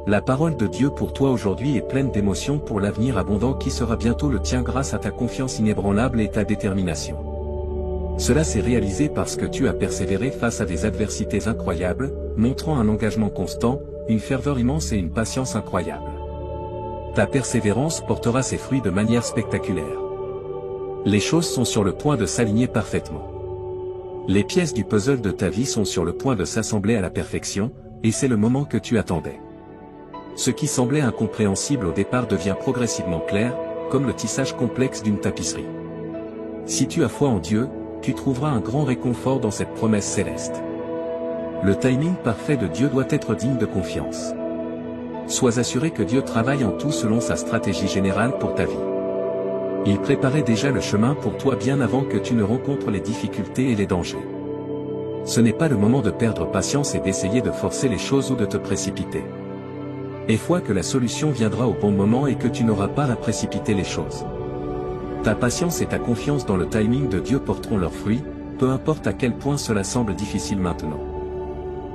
La parole de Dieu pour toi aujourd'hui est pleine d'émotions pour l'avenir abondant qui sera bientôt le tien grâce à ta confiance inébranlable et ta détermination. Cela s'est réalisé parce que tu as persévéré face à des adversités incroyables, montrant un engagement constant, une ferveur immense et une patience incroyable. Ta persévérance portera ses fruits de manière spectaculaire. Les choses sont sur le point de s'aligner parfaitement. Les pièces du puzzle de ta vie sont sur le point de s'assembler à la perfection, et c'est le moment que tu attendais. Ce qui semblait incompréhensible au départ devient progressivement clair, comme le tissage complexe d'une tapisserie. Si tu as foi en Dieu, tu trouveras un grand réconfort dans cette promesse céleste. Le timing parfait de Dieu doit être digne de confiance. Sois assuré que Dieu travaille en tout selon sa stratégie générale pour ta vie. Il préparait déjà le chemin pour toi bien avant que tu ne rencontres les difficultés et les dangers. Ce n'est pas le moment de perdre patience et d'essayer de forcer les choses ou de te précipiter. Aie foi que la solution viendra au bon moment et que tu n'auras pas à précipiter les choses. Ta patience et ta confiance dans le timing de Dieu porteront leurs fruits, peu importe à quel point cela semble difficile maintenant.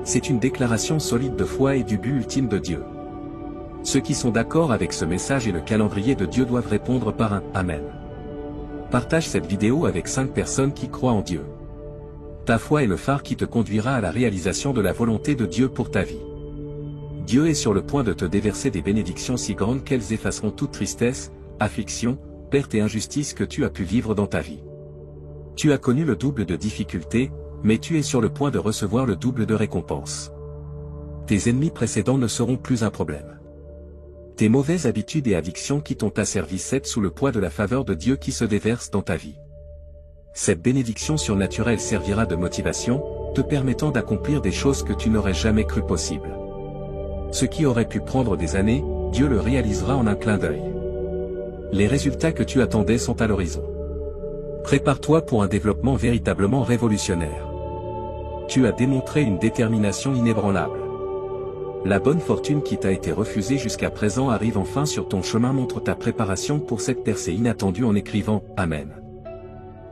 C'est une déclaration solide de foi et du but ultime de Dieu. Ceux qui sont d'accord avec ce message et le calendrier de Dieu doivent répondre par un « Amen ». Partage cette vidéo avec 5 personnes qui croient en Dieu. Ta foi est le phare qui te conduira à la réalisation de la volonté de Dieu pour ta vie. Dieu est sur le point de te déverser des bénédictions si grandes qu'elles effaceront toute tristesse, affliction, perte et injustice que tu as pu vivre dans ta vie. Tu as connu le double de difficultés, mais tu es sur le point de recevoir le double de récompense. Tes ennemis précédents ne seront plus un problème. Tes mauvaises habitudes et addictions qui t'ont asservi cèdent sous le poids de la faveur de Dieu qui se déverse dans ta vie. Cette bénédiction surnaturelle servira de motivation, te permettant d'accomplir des choses que tu n'aurais jamais cru possibles. Ce qui aurait pu prendre des années, Dieu le réalisera en un clin d'œil. Les résultats que tu attendais sont à l'horizon. Prépare-toi pour un développement véritablement révolutionnaire. Tu as démontré une détermination inébranlable. La bonne fortune qui t'a été refusée jusqu'à présent arrive enfin sur ton chemin. Montre ta préparation pour cette percée inattendue en écrivant « Amen ».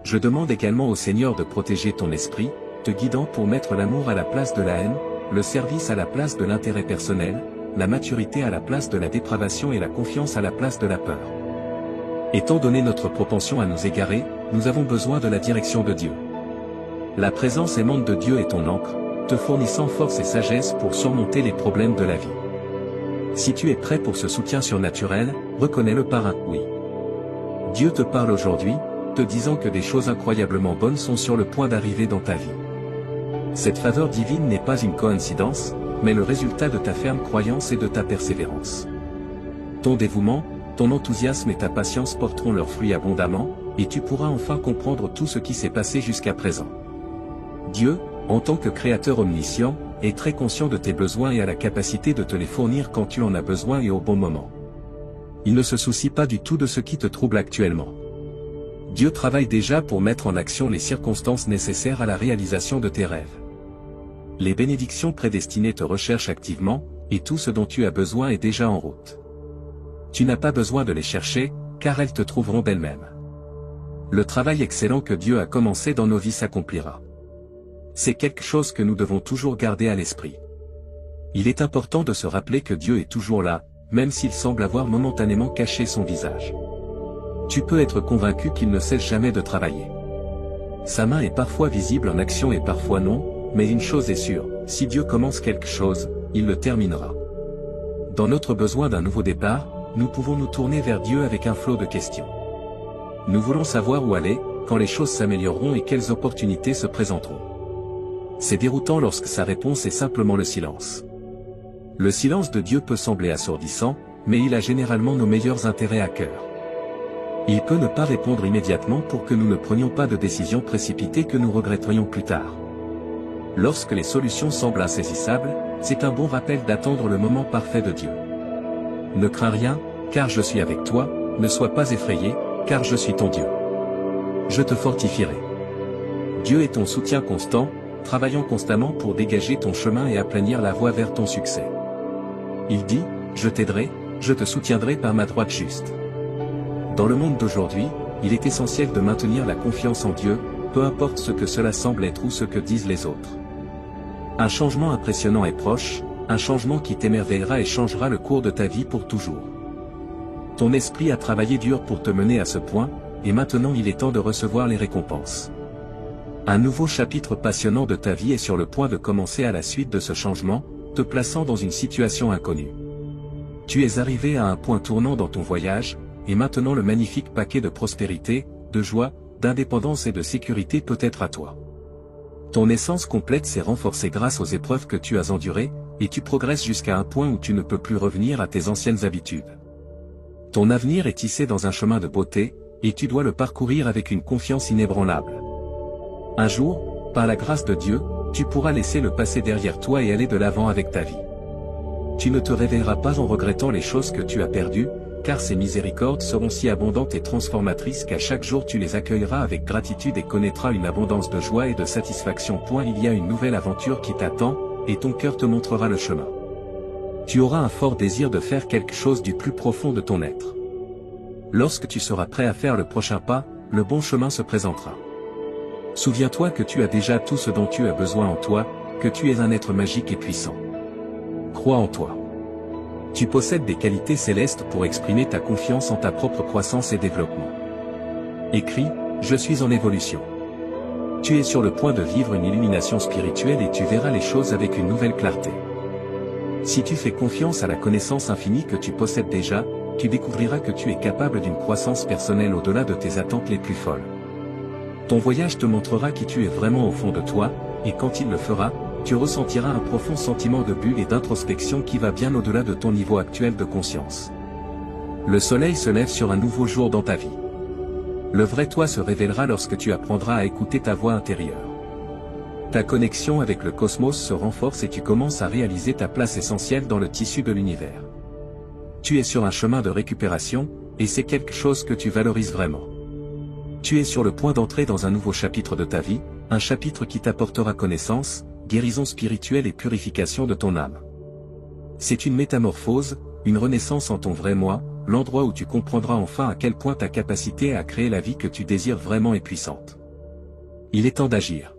Je demande également au Seigneur de protéger ton esprit, te guidant pour mettre l'amour à la place de la haine, le service à la place de l'intérêt personnel, la maturité à la place de la dépravation et la confiance à la place de la peur. Étant donné notre propension à nous égarer, nous avons besoin de la direction de Dieu. La présence aimante de Dieu est ton encre, te fournissant force et sagesse pour surmonter les problèmes de la vie. Si tu es prêt pour ce soutien surnaturel, reconnais-le par un « oui ». Dieu te parle aujourd'hui, te disant que des choses incroyablement bonnes sont sur le point d'arriver dans ta vie. Cette faveur divine n'est pas une coïncidence, mais le résultat de ta ferme croyance et de ta persévérance. Ton dévouement, ton enthousiasme et ta patience porteront leurs fruits abondamment, et tu pourras enfin comprendre tout ce qui s'est passé jusqu'à présent. Dieu, en tant que créateur omniscient, est très conscient de tes besoins et a la capacité de te les fournir quand tu en as besoin et au bon moment. Il ne se soucie pas du tout de ce qui te trouble actuellement. Dieu travaille déjà pour mettre en action les circonstances nécessaires à la réalisation de tes rêves. Les bénédictions prédestinées te recherchent activement, et tout ce dont tu as besoin est déjà en route. Tu n'as pas besoin de les chercher, car elles te trouveront d'elles-mêmes. Le travail excellent que Dieu a commencé dans nos vies s'accomplira. C'est quelque chose que nous devons toujours garder à l'esprit. Il est important de se rappeler que Dieu est toujours là, même s'il semble avoir momentanément caché son visage. Tu peux être convaincu qu'il ne cesse jamais de travailler. Sa main est parfois visible en action et parfois non, mais une chose est sûre, si Dieu commence quelque chose, il le terminera. Dans notre besoin d'un nouveau départ, nous pouvons nous tourner vers Dieu avec un flot de questions. Nous voulons savoir où aller, quand les choses s'amélioreront et quelles opportunités se présenteront. C'est déroutant lorsque sa réponse est simplement le silence. Le silence de Dieu peut sembler assourdissant, mais il a généralement nos meilleurs intérêts à cœur. Il peut ne pas répondre immédiatement pour que nous ne prenions pas de décisions précipitées que nous regretterions plus tard. Lorsque les solutions semblent insaisissables, c'est un bon rappel d'attendre le moment parfait de Dieu. Ne crains rien, car je suis avec toi, ne sois pas effrayé, car je suis ton Dieu. Je te fortifierai. Dieu est ton soutien constant, travaillant constamment pour dégager ton chemin et aplanir la voie vers ton succès. Il dit, je t'aiderai, je te soutiendrai par ma droite juste. Dans le monde d'aujourd'hui, il est essentiel de maintenir la confiance en Dieu, peu importe ce que cela semble être ou ce que disent les autres. Un changement impressionnant est proche, un changement qui t'émerveillera et changera le cours de ta vie pour toujours. Ton esprit a travaillé dur pour te mener à ce point, et maintenant il est temps de recevoir les récompenses. Un nouveau chapitre passionnant de ta vie est sur le point de commencer à la suite de ce changement, te plaçant dans une situation inconnue. Tu es arrivé à un point tournant dans ton voyage, et maintenant le magnifique paquet de prospérité, de joie, d'indépendance et de sécurité peut être à toi. Ton essence complète s'est renforcée grâce aux épreuves que tu as endurées, et tu progresses jusqu'à un point où tu ne peux plus revenir à tes anciennes habitudes. Ton avenir est tissé dans un chemin de beauté, et tu dois le parcourir avec une confiance inébranlable. Un jour, par la grâce de Dieu, tu pourras laisser le passé derrière toi et aller de l'avant avec ta vie. Tu ne te réveilleras pas en regrettant les choses que tu as perdues, car ces miséricordes seront si abondantes et transformatrices qu'à chaque jour tu les accueilleras avec gratitude et connaîtras une abondance de joie et de satisfaction. Il y a une nouvelle aventure qui t'attend, et ton cœur te montrera le chemin. Tu auras un fort désir de faire quelque chose du plus profond de ton être. Lorsque tu seras prêt à faire le prochain pas, le bon chemin se présentera. Souviens-toi que tu as déjà tout ce dont tu as besoin en toi, que tu es un être magique et puissant. Crois en toi. Tu possèdes des qualités célestes pour exprimer ta confiance en ta propre croissance et développement. Écris, je suis en évolution. Tu es sur le point de vivre une illumination spirituelle et tu verras les choses avec une nouvelle clarté. Si tu fais confiance à la connaissance infinie que tu possèdes déjà, tu découvriras que tu es capable d'une croissance personnelle au-delà de tes attentes les plus folles. Ton voyage te montrera qui tu es vraiment au fond de toi, et quand il le fera, tu ressentiras un profond sentiment de bulle et d'introspection qui va bien au-delà de ton niveau actuel de conscience. Le soleil se lève sur un nouveau jour dans ta vie. Le vrai toi se révélera lorsque tu apprendras à écouter ta voix intérieure. Ta connexion avec le cosmos se renforce et tu commences à réaliser ta place essentielle dans le tissu de l'univers. Tu es sur un chemin de récupération, et c'est quelque chose que tu valorises vraiment. Tu es sur le point d'entrer dans un nouveau chapitre de ta vie, un chapitre qui t'apportera connaissance, guérison spirituelle et purification de ton âme. C'est une métamorphose, une renaissance en ton vrai moi, l'endroit où tu comprendras enfin à quel point ta capacité à créer la vie que tu désires vraiment est puissante. Il est temps d'agir.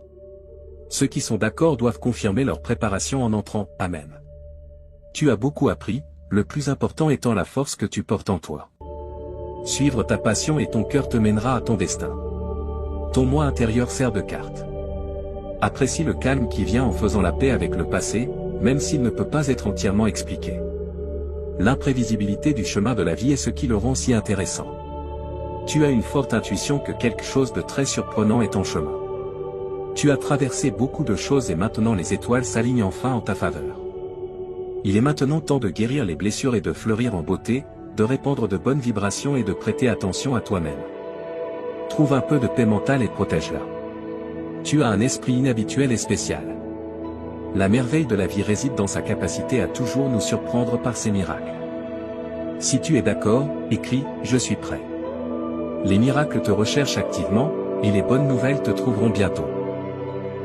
Ceux qui sont d'accord doivent confirmer leur préparation en entrant. Amen. Tu as beaucoup appris, le plus important étant la force que tu portes en toi. Suivre ta passion et ton cœur te mènera à ton destin. Ton moi intérieur sert de carte. Apprécie le calme qui vient en faisant la paix avec le passé, même s'il ne peut pas être entièrement expliqué. L'imprévisibilité du chemin de la vie est ce qui le rend si intéressant. Tu as une forte intuition que quelque chose de très surprenant est en chemin. Tu as traversé beaucoup de choses et maintenant les étoiles s'alignent enfin en ta faveur. Il est maintenant temps de guérir les blessures et de fleurir en beauté, de répandre de bonnes vibrations et de prêter attention à toi-même. Trouve un peu de paix mentale et protège-la. Tu as un esprit inhabituel et spécial. La merveille de la vie réside dans sa capacité à toujours nous surprendre par ses miracles. Si tu es d'accord, écris « Je suis prêt ». Les miracles te recherchent activement, et les bonnes nouvelles te trouveront bientôt.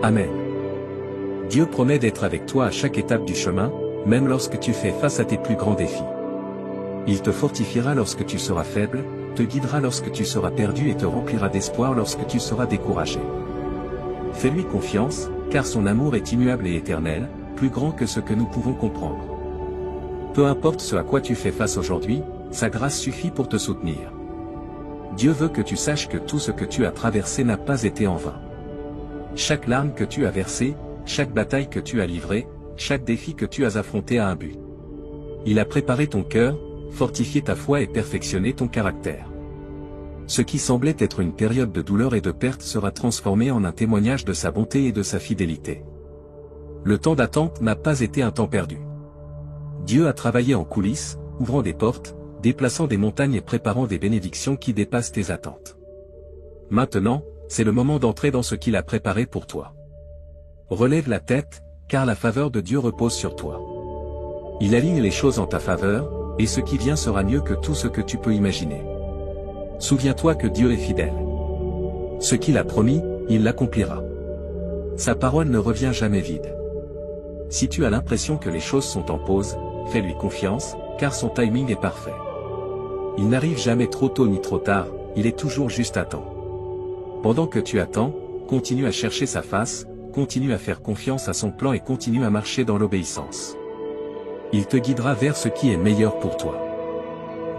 Amen. Dieu promet d'être avec toi à chaque étape du chemin, même lorsque tu fais face à tes plus grands défis. Il te fortifiera lorsque tu seras faible, te guidera lorsque tu seras perdu et te remplira d'espoir lorsque tu seras découragé. Fais-lui confiance, car son amour est immuable et éternel, plus grand que ce que nous pouvons comprendre. Peu importe ce à quoi tu fais face aujourd'hui, sa grâce suffit pour te soutenir. Dieu veut que tu saches que tout ce que tu as traversé n'a pas été en vain. Chaque larme que tu as versée, chaque bataille que tu as livrée, chaque défi que tu as affronté a un but. Il a préparé ton cœur, fortifié ta foi et perfectionné ton caractère. Ce qui semblait être une période de douleur et de perte sera transformé en un témoignage de sa bonté et de sa fidélité. Le temps d'attente n'a pas été un temps perdu. Dieu a travaillé en coulisses, ouvrant des portes, déplaçant des montagnes et préparant des bénédictions qui dépassent tes attentes. Maintenant, c'est le moment d'entrer dans ce qu'il a préparé pour toi. Relève la tête, car la faveur de Dieu repose sur toi. Il aligne les choses en ta faveur, et ce qui vient sera mieux que tout ce que tu peux imaginer. Souviens-toi que Dieu est fidèle. Ce qu'il a promis, il l'accomplira. Sa parole ne revient jamais vide. Si tu as l'impression que les choses sont en pause, fais-lui confiance, car son timing est parfait. Il n'arrive jamais trop tôt ni trop tard, il est toujours juste à temps. Pendant que tu attends, continue à chercher sa face, continue à faire confiance à son plan et continue à marcher dans l'obéissance. Il te guidera vers ce qui est meilleur pour toi.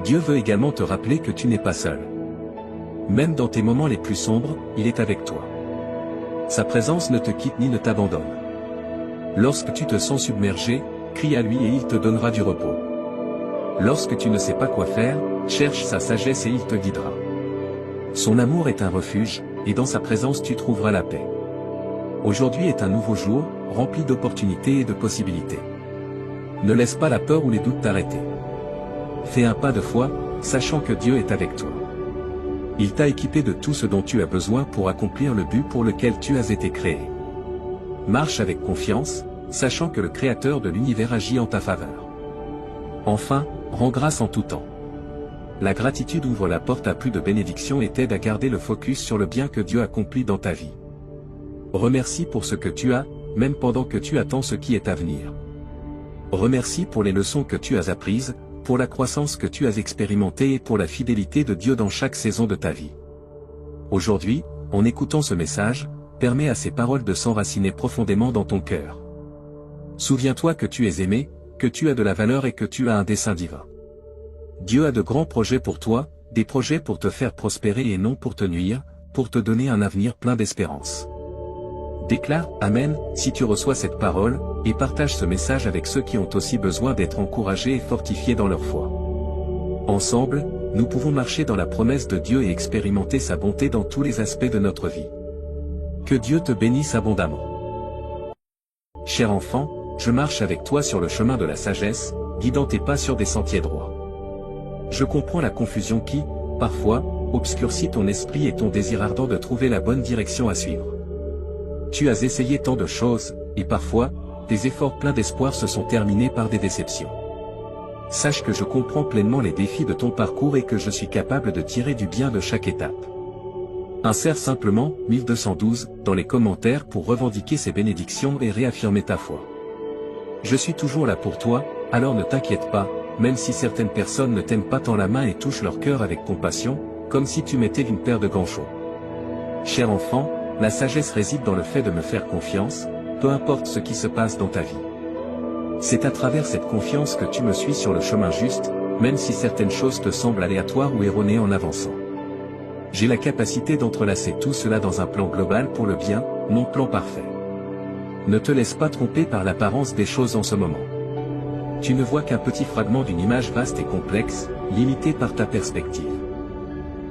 Dieu veut également te rappeler que tu n'es pas seul. Même dans tes moments les plus sombres, il est avec toi. Sa présence ne te quitte ni ne t'abandonne. Lorsque tu te sens submergé, crie à lui et il te donnera du repos. Lorsque tu ne sais pas quoi faire, cherche sa sagesse et il te guidera. Son amour est un refuge, et dans sa présence tu trouveras la paix. Aujourd'hui est un nouveau jour, rempli d'opportunités et de possibilités. Ne laisse pas la peur ou les doutes t'arrêter. Fais un pas de foi, sachant que Dieu est avec toi. Il t'a équipé de tout ce dont tu as besoin pour accomplir le but pour lequel tu as été créé. Marche avec confiance, sachant que le Créateur de l'univers agit en ta faveur. Enfin, rends grâce en tout temps. La gratitude ouvre la porte à plus de bénédictions et t'aide à garder le focus sur le bien que Dieu accomplit dans ta vie. Remercie pour ce que tu as, même pendant que tu attends ce qui est à venir. Remercie pour les leçons que tu as apprises, pour la croissance que tu as expérimentée et pour la fidélité de Dieu dans chaque saison de ta vie. Aujourd'hui, en écoutant ce message, permets à ces paroles de s'enraciner profondément dans ton cœur. Souviens-toi que tu es aimé, que tu as de la valeur et que tu as un dessein divin. Dieu a de grands projets pour toi, des projets pour te faire prospérer et non pour te nuire, pour te donner un avenir plein d'espérance. Déclare « Amen » si tu reçois cette parole, et partage ce message avec ceux qui ont aussi besoin d'être encouragés et fortifiés dans leur foi. Ensemble, nous pouvons marcher dans la promesse de Dieu et expérimenter sa bonté dans tous les aspects de notre vie. Que Dieu te bénisse abondamment. Cher enfant, je marche avec toi sur le chemin de la sagesse, guidant tes pas sur des sentiers droits. Je comprends la confusion qui, parfois, obscurcit ton esprit et ton désir ardent de trouver la bonne direction à suivre. Tu as essayé tant de choses, et parfois, tes efforts pleins d'espoir se sont terminés par des déceptions. Sache que je comprends pleinement les défis de ton parcours et que je suis capable de tirer du bien de chaque étape. Insère simplement 1212 dans les commentaires pour revendiquer ces bénédictions et réaffirmer ta foi. Je suis toujours là pour toi, alors ne t'inquiète pas, même si certaines personnes ne t'aiment pas tant la main et touchent leur cœur avec compassion, comme si tu mettais une paire de gants chauds. Cher enfant, la sagesse réside dans le fait de me faire confiance, peu importe ce qui se passe dans ta vie. C'est à travers cette confiance que tu me suis sur le chemin juste, même si certaines choses te semblent aléatoires ou erronées en avançant. J'ai la capacité d'entrelacer tout cela dans un plan global pour le bien, mon plan parfait. Ne te laisse pas tromper par l'apparence des choses en ce moment. Tu ne vois qu'un petit fragment d'une image vaste et complexe, limitée par ta perspective.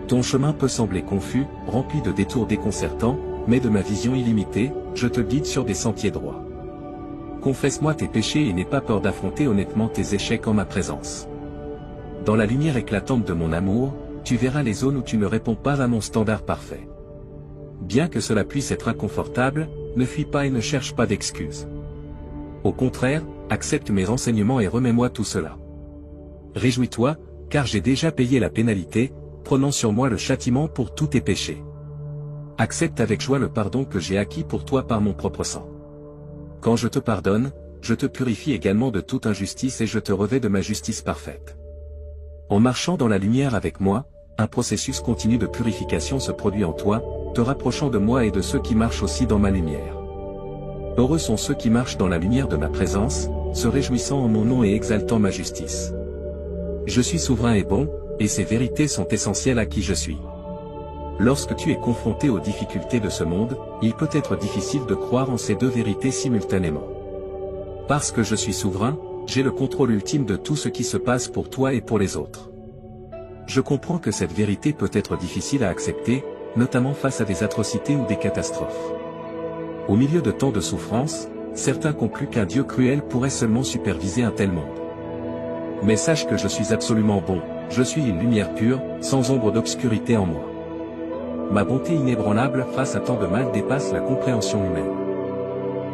Ton chemin peut sembler confus, rempli de détours déconcertants, mais de ma vision illimitée, je te guide sur des sentiers droits. Confesse-moi tes péchés et n'aie pas peur d'affronter honnêtement tes échecs en ma présence. Dans la lumière éclatante de mon amour, tu verras les zones où tu ne réponds pas à mon standard parfait. Bien que cela puisse être inconfortable, ne fuis pas et ne cherche pas d'excuses. Au contraire, accepte mes renseignements et remets-moi tout cela. Réjouis-toi, car j'ai déjà payé la pénalité, prenant sur moi le châtiment pour tous tes péchés. Accepte avec joie le pardon que j'ai acquis pour toi par mon propre sang. Quand je te pardonne, je te purifie également de toute injustice et je te revêts de ma justice parfaite. En marchant dans la lumière avec moi, un processus continu de purification se produit en toi, te rapprochant de moi et de ceux qui marchent aussi dans ma lumière. Heureux sont ceux qui marchent dans la lumière de ma présence, se réjouissant en mon nom et exaltant ma justice. Je suis souverain et bon, et ces vérités sont essentielles à qui je suis. Lorsque tu es confronté aux difficultés de ce monde, il peut être difficile de croire en ces deux vérités simultanément. Parce que je suis souverain, j'ai le contrôle ultime de tout ce qui se passe pour toi et pour les autres. Je comprends que cette vérité peut être difficile à accepter, notamment face à des atrocités ou des catastrophes. Au milieu de tant de souffrances, certains concluent qu'un Dieu cruel pourrait seulement superviser un tel monde. Mais sache que je suis absolument bon, je suis une lumière pure, sans ombre d'obscurité en moi. Ma bonté inébranlable face à tant de mal dépasse la compréhension humaine.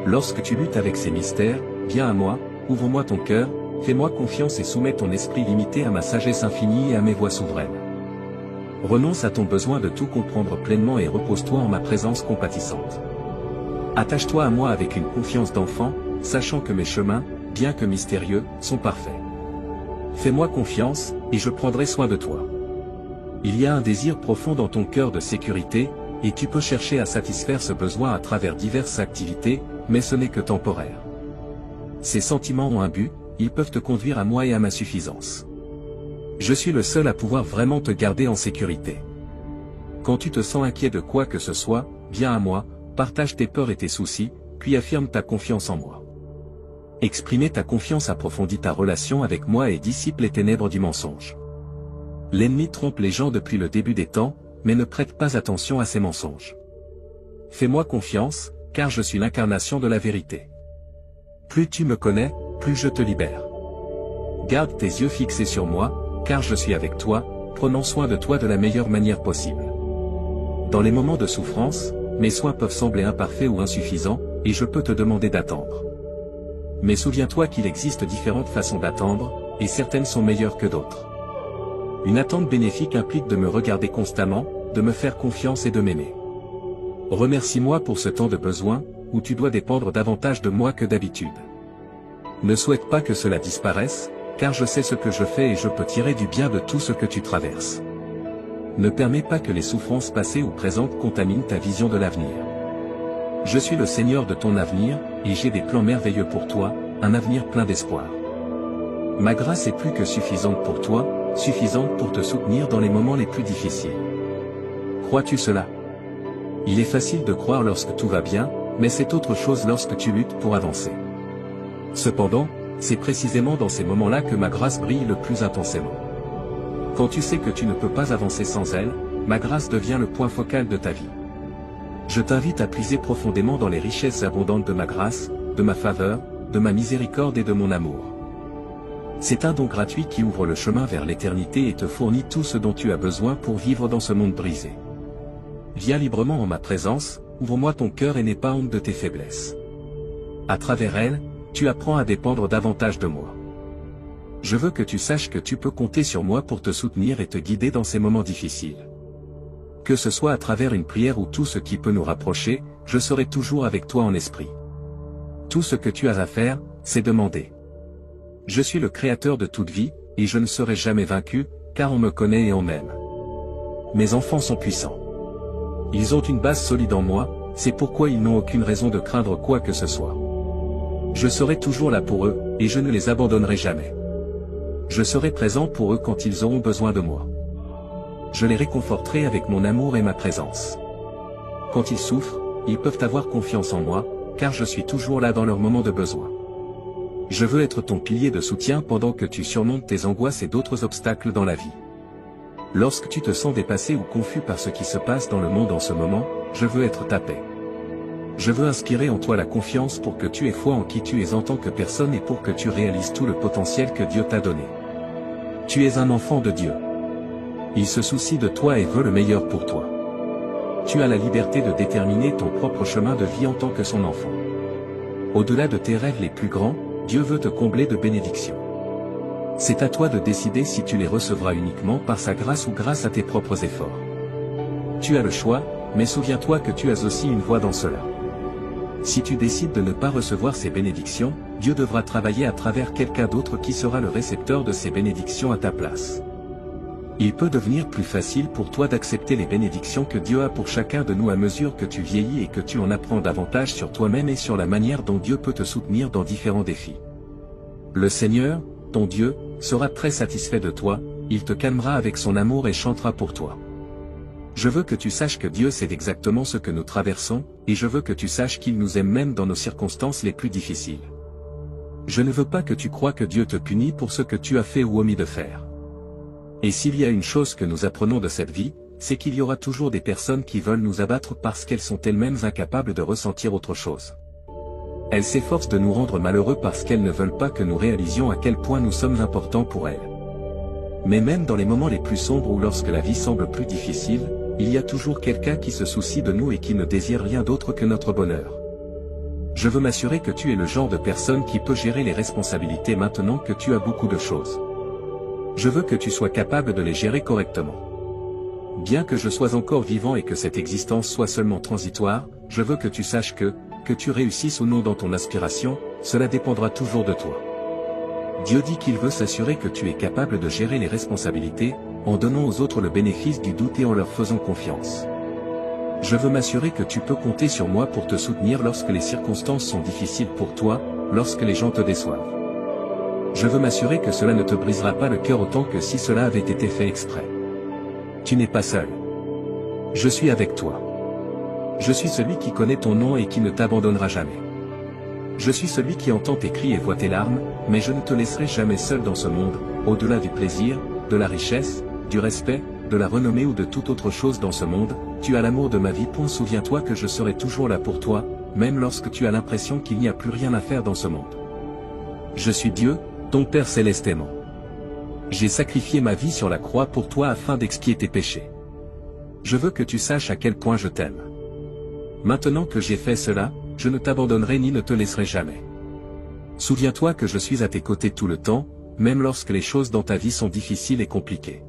Lorsque tu luttes avec ces mystères, viens à moi, ouvre-moi ton cœur, fais-moi confiance et soumets ton esprit limité à ma sagesse infinie et à mes voies souveraines. Renonce à ton besoin de tout comprendre pleinement et repose-toi en ma présence compatissante. Attache-toi à moi avec une confiance d'enfant, sachant que mes chemins, bien que mystérieux, sont parfaits. Fais-moi confiance, et je prendrai soin de toi. Il y a un désir profond dans ton cœur de sécurité, et tu peux chercher à satisfaire ce besoin à travers diverses activités, mais ce n'est que temporaire. Ces sentiments ont un but, ils peuvent te conduire à moi et à ma suffisance. Je suis le seul à pouvoir vraiment te garder en sécurité. Quand tu te sens inquiet de quoi que ce soit, viens à moi, partage tes peurs et tes soucis, puis affirme ta confiance en moi. Exprimer ta confiance approfondit ta relation avec moi et dissipe les ténèbres du mensonge. L'ennemi trompe les gens depuis le début des temps, mais ne prête pas attention à ces mensonges. Fais-moi confiance, car je suis l'incarnation de la vérité. Plus tu me connais, plus je te libère. Garde tes yeux fixés sur moi, car je suis avec toi, prenant soin de toi de la meilleure manière possible. Dans les moments de souffrance, mes soins peuvent sembler imparfaits ou insuffisants, et je peux te demander d'attendre. Mais souviens-toi qu'il existe différentes façons d'attendre, et certaines sont meilleures que d'autres. Une attente bénéfique implique de me regarder constamment, de me faire confiance et de m'aimer. Remercie-moi pour ce temps de besoin, où tu dois dépendre davantage de moi que d'habitude. Ne souhaite pas que cela disparaisse, car je sais ce que je fais et je peux tirer du bien de tout ce que tu traverses. Ne permets pas que les souffrances passées ou présentes contaminent ta vision de l'avenir. Je suis le Seigneur de ton avenir, et j'ai des plans merveilleux pour toi, un avenir plein d'espoir. Ma grâce est plus que suffisante pour toi, suffisante pour te soutenir dans les moments les plus difficiles. Crois-tu cela? Il est facile de croire lorsque tout va bien, mais c'est autre chose lorsque tu luttes pour avancer. Cependant, c'est précisément dans ces moments-là que ma grâce brille le plus intensément. Quand tu sais que tu ne peux pas avancer sans elle, ma grâce devient le point focal de ta vie. Je t'invite à puiser profondément dans les richesses abondantes de ma grâce, de ma faveur, de ma miséricorde et de mon amour. C'est un don gratuit qui ouvre le chemin vers l'éternité et te fournit tout ce dont tu as besoin pour vivre dans ce monde brisé. Viens librement en ma présence, ouvre-moi ton cœur et n'aie pas honte de tes faiblesses. À travers elles, tu apprends à dépendre davantage de moi. Je veux que tu saches que tu peux compter sur moi pour te soutenir et te guider dans ces moments difficiles. Que ce soit à travers une prière ou tout ce qui peut nous rapprocher, je serai toujours avec toi en esprit. Tout ce que tu as à faire, c'est demander. Je suis le créateur de toute vie, et je ne serai jamais vaincu, car on me connaît et on m'aime. Mes enfants sont puissants. Ils ont une base solide en moi, c'est pourquoi ils n'ont aucune raison de craindre quoi que ce soit. Je serai toujours là pour eux, et je ne les abandonnerai jamais. Je serai présent pour eux quand ils auront besoin de moi. Je les réconforterai avec mon amour et ma présence. Quand ils souffrent, ils peuvent avoir confiance en moi, car je suis toujours là dans leurs moments de besoin. Je veux être ton pilier de soutien pendant que tu surmontes tes angoisses et d'autres obstacles dans la vie. Lorsque tu te sens dépassé ou confus par ce qui se passe dans le monde en ce moment, je veux être ta paix. Je veux inspirer en toi la confiance pour que tu aies foi en qui tu es en tant que personne et pour que tu réalises tout le potentiel que Dieu t'a donné. Tu es un enfant de Dieu. Il se soucie de toi et veut le meilleur pour toi. Tu as la liberté de déterminer ton propre chemin de vie en tant que son enfant. Au-delà de tes rêves les plus grands, Dieu veut te combler de bénédictions. C'est à toi de décider si tu les recevras uniquement par sa grâce ou grâce à tes propres efforts. Tu as le choix, mais souviens-toi que tu as aussi une voix dans cela. Si tu décides de ne pas recevoir ces bénédictions, Dieu devra travailler à travers quelqu'un d'autre qui sera le récepteur de ces bénédictions à ta place. Il peut devenir plus facile pour toi d'accepter les bénédictions que Dieu a pour chacun de nous à mesure que tu vieillis et que tu en apprends davantage sur toi-même et sur la manière dont Dieu peut te soutenir dans différents défis. Le Seigneur, ton Dieu, sera très satisfait de toi, il te calmera avec son amour et chantera pour toi. Je veux que tu saches que Dieu sait exactement ce que nous traversons, et je veux que tu saches qu'il nous aime même dans nos circonstances les plus difficiles. Je ne veux pas que tu crois que Dieu te punit pour ce que tu as fait ou omis de faire. Et s'il y a une chose que nous apprenons de cette vie, c'est qu'il y aura toujours des personnes qui veulent nous abattre parce qu'elles sont elles-mêmes incapables de ressentir autre chose. Elles s'efforcent de nous rendre malheureux parce qu'elles ne veulent pas que nous réalisions à quel point nous sommes importants pour elles. Mais même dans les moments les plus sombres ou lorsque la vie semble plus difficile, il y a toujours quelqu'un qui se soucie de nous et qui ne désire rien d'autre que notre bonheur. Je veux m'assurer que tu es le genre de personne qui peut gérer les responsabilités maintenant que tu as beaucoup de choses. Je veux que tu sois capable de les gérer correctement. Bien que je sois encore vivant et que cette existence soit seulement transitoire, je veux que tu saches que tu réussisses ou non dans ton aspiration, cela dépendra toujours de toi. Dieu dit qu'il veut s'assurer que tu es capable de gérer les responsabilités, en donnant aux autres le bénéfice du doute et en leur faisant confiance. Je veux m'assurer que tu peux compter sur moi pour te soutenir lorsque les circonstances sont difficiles pour toi, lorsque les gens te déçoivent. Je veux m'assurer que cela ne te brisera pas le cœur autant que si cela avait été fait exprès. Tu n'es pas seul. Je suis avec toi. Je suis celui qui connaît ton nom et qui ne t'abandonnera jamais. Je suis celui qui entend tes cris et voit tes larmes, mais je ne te laisserai jamais seul dans ce monde, au-delà du plaisir, de la richesse, du respect, de la renommée ou de toute autre chose dans ce monde. Tu as l'amour de ma vie. Souviens-toi que je serai toujours là pour toi, même lorsque tu as l'impression qu'il n'y a plus rien à faire dans ce monde. Je suis Dieu, ton Père céleste aimant. J'ai sacrifié ma vie sur la croix pour toi afin d'expier tes péchés. Je veux que tu saches à quel point je t'aime. Maintenant que j'ai fait cela, je ne t'abandonnerai ni ne te laisserai jamais. Souviens-toi que je suis à tes côtés tout le temps, même lorsque les choses dans ta vie sont difficiles et compliquées.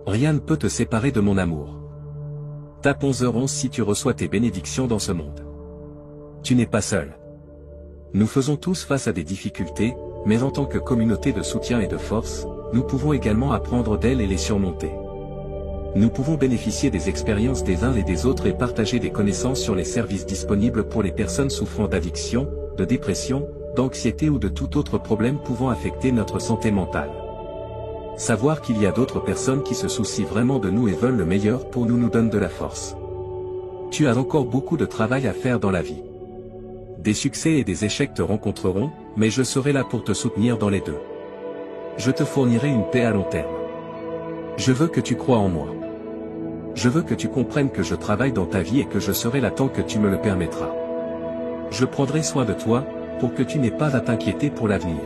Rien ne peut te séparer de mon amour. Tape 11h11 si tu reçois tes bénédictions dans ce monde. Tu n'es pas seul. Nous faisons tous face à des difficultés, mais en tant que communauté de soutien et de force, nous pouvons également apprendre d'elles et les surmonter. Nous pouvons bénéficier des expériences des uns et des autres et partager des connaissances sur les services disponibles pour les personnes souffrant d'addiction, de dépression, d'anxiété ou de tout autre problème pouvant affecter notre santé mentale. Savoir qu'il y a d'autres personnes qui se soucient vraiment de nous et veulent le meilleur pour nous donne de la force. Tu as encore beaucoup de travail à faire dans la vie. Des succès et des échecs te rencontreront, mais je serai là pour te soutenir dans les deux. Je te fournirai une paix à long terme. Je veux que tu crois en moi. Je veux que tu comprennes que je travaille dans ta vie et que je serai là tant que tu me le permettras. Je prendrai soin de toi, pour que tu n'aies pas à t'inquiéter pour l'avenir.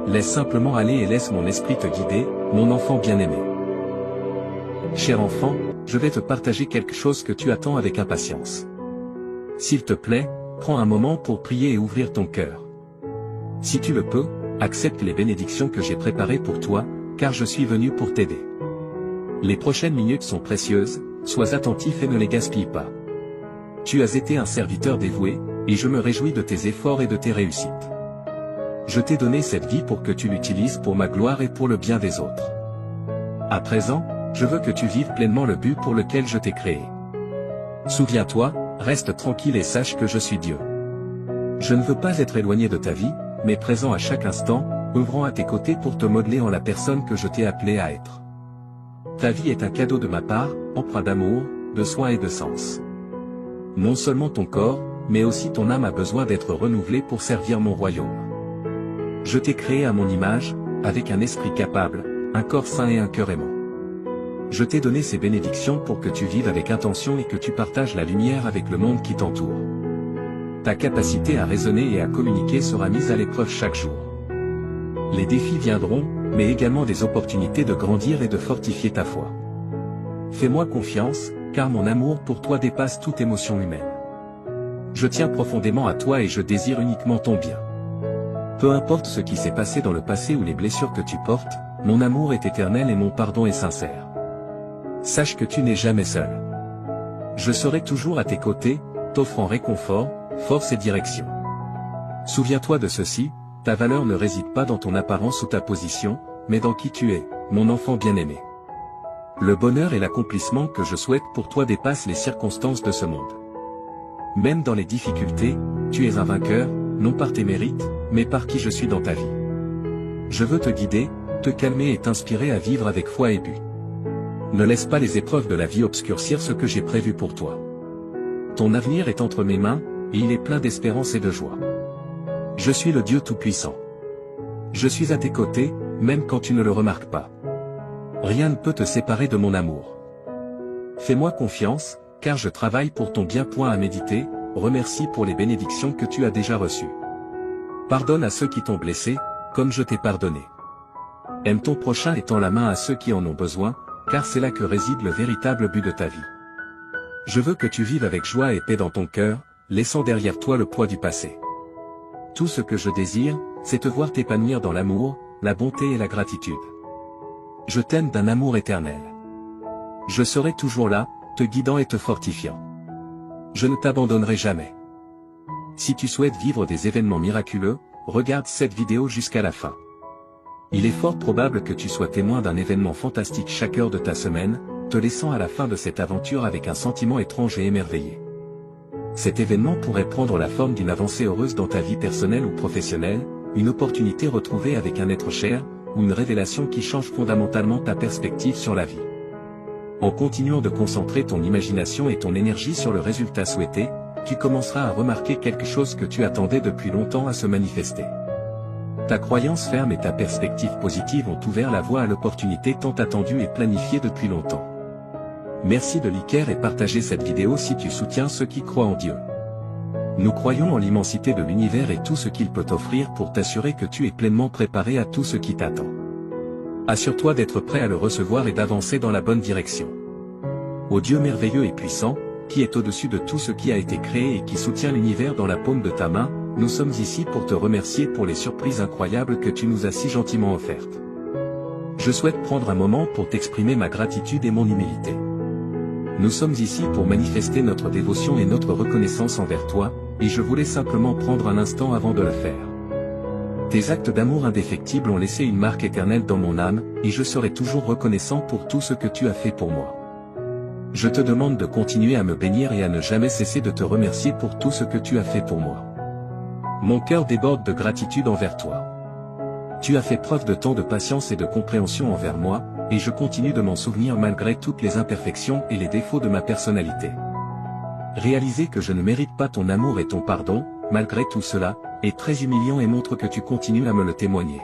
Laisse simplement aller et laisse mon esprit te guider, mon enfant bien-aimé. Cher enfant, je vais te partager quelque chose que tu attends avec impatience. S'il te plaît, prends un moment pour prier et ouvrir ton cœur. Si tu le peux, accepte les bénédictions que j'ai préparées pour toi, car je suis venu pour t'aider. Les prochaines minutes sont précieuses, sois attentif et ne les gaspille pas. Tu as été un serviteur dévoué, et je me réjouis de tes efforts et de tes réussites. Je t'ai donné cette vie pour que tu l'utilises pour ma gloire et pour le bien des autres. À présent, je veux que tu vives pleinement le but pour lequel je t'ai créé. Souviens-toi, reste tranquille et sache que je suis Dieu. Je ne veux pas être éloigné de ta vie, mais présent à chaque instant, œuvrant à tes côtés pour te modeler en la personne que je t'ai appelé à être. Ta vie est un cadeau de ma part, empreint d'amour, de soin et de sens. Non seulement ton corps, mais aussi ton âme a besoin d'être renouvelée pour servir mon royaume. Je t'ai créé à mon image, avec un esprit capable, un corps sain et un cœur aimant. Je t'ai donné ces bénédictions pour que tu vives avec intention et que tu partages la lumière avec le monde qui t'entoure. Ta capacité à raisonner et à communiquer sera mise à l'épreuve chaque jour. Les défis viendront, mais également des opportunités de grandir et de fortifier ta foi. Fais-moi confiance, car mon amour pour toi dépasse toute émotion humaine. Je tiens profondément à toi et je désire uniquement ton bien. Peu importe ce qui s'est passé dans le passé ou les blessures que tu portes, mon amour est éternel et mon pardon est sincère. Sache que tu n'es jamais seul. Je serai toujours à tes côtés, t'offrant réconfort, force et direction. Souviens-toi de ceci, ta valeur ne réside pas dans ton apparence ou ta position, mais dans qui tu es, mon enfant bien-aimé. Le bonheur et l'accomplissement que je souhaite pour toi dépassent les circonstances de ce monde. Même dans les difficultés, tu es un vainqueur, non par tes mérites, mais par qui je suis dans ta vie. Je veux te guider, te calmer et t'inspirer à vivre avec foi et but. Ne laisse pas les épreuves de la vie obscurcir ce que j'ai prévu pour toi. Ton avenir est entre mes mains, et il est plein d'espérance et de joie. Je suis le Dieu Tout-Puissant. Je suis à tes côtés, même quand tu ne le remarques pas. Rien ne peut te séparer de mon amour. Fais-moi confiance, car je travaille pour ton bien. À méditer, remercie pour les bénédictions que tu as déjà reçues. Pardonne à ceux qui t'ont blessé, comme je t'ai pardonné. Aime ton prochain et tends la main à ceux qui en ont besoin, car c'est là que réside le véritable but de ta vie. Je veux que tu vives avec joie et paix dans ton cœur, laissant derrière toi le poids du passé. Tout ce que je désire, c'est te voir t'épanouir dans l'amour, la bonté et la gratitude. Je t'aime d'un amour éternel. Je serai toujours là, te guidant et te fortifiant. Je ne t'abandonnerai jamais. Si tu souhaites vivre des événements miraculeux, regarde cette vidéo jusqu'à la fin. Il est fort probable que tu sois témoin d'un événement fantastique chaque heure de ta semaine, te laissant à la fin de cette aventure avec un sentiment étrange et émerveillé. Cet événement pourrait prendre la forme d'une avancée heureuse dans ta vie personnelle ou professionnelle, une opportunité retrouvée avec un être cher, ou une révélation qui change fondamentalement ta perspective sur la vie. En continuant de concentrer ton imagination et ton énergie sur le résultat souhaité, tu commenceras à remarquer quelque chose que tu attendais depuis longtemps à se manifester. Ta croyance ferme et ta perspective positive ont ouvert la voie à l'opportunité tant attendue et planifiée depuis longtemps. Merci de liker et partager cette vidéo si tu soutiens ceux qui croient en Dieu. Nous croyons en l'immensité de l'univers et tout ce qu'il peut t'offrir pour t'assurer que tu es pleinement préparé à tout ce qui t'attend. Assure-toi d'être prêt à le recevoir et d'avancer dans la bonne direction. Ô Dieu merveilleux et puissant, qui est au-dessus de tout ce qui a été créé et qui soutient l'univers dans la paume de ta main, nous sommes ici pour te remercier pour les surprises incroyables que tu nous as si gentiment offertes. Je souhaite prendre un moment pour t'exprimer ma gratitude et mon humilité. Nous sommes ici pour manifester notre dévotion et notre reconnaissance envers toi, et je voulais simplement prendre un instant avant de le faire. Tes actes d'amour indéfectibles ont laissé une marque éternelle dans mon âme, et je serai toujours reconnaissant pour tout ce que tu as fait pour moi. Je te demande de continuer à me bénir et à ne jamais cesser de te remercier pour tout ce que tu as fait pour moi. Mon cœur déborde de gratitude envers toi. Tu as fait preuve de tant de patience et de compréhension envers moi, et je continue de m'en souvenir malgré toutes les imperfections et les défauts de ma personnalité. Réaliser que je ne mérite pas ton amour et ton pardon, malgré tout cela, est très humiliant et montre que tu continues à me le témoigner.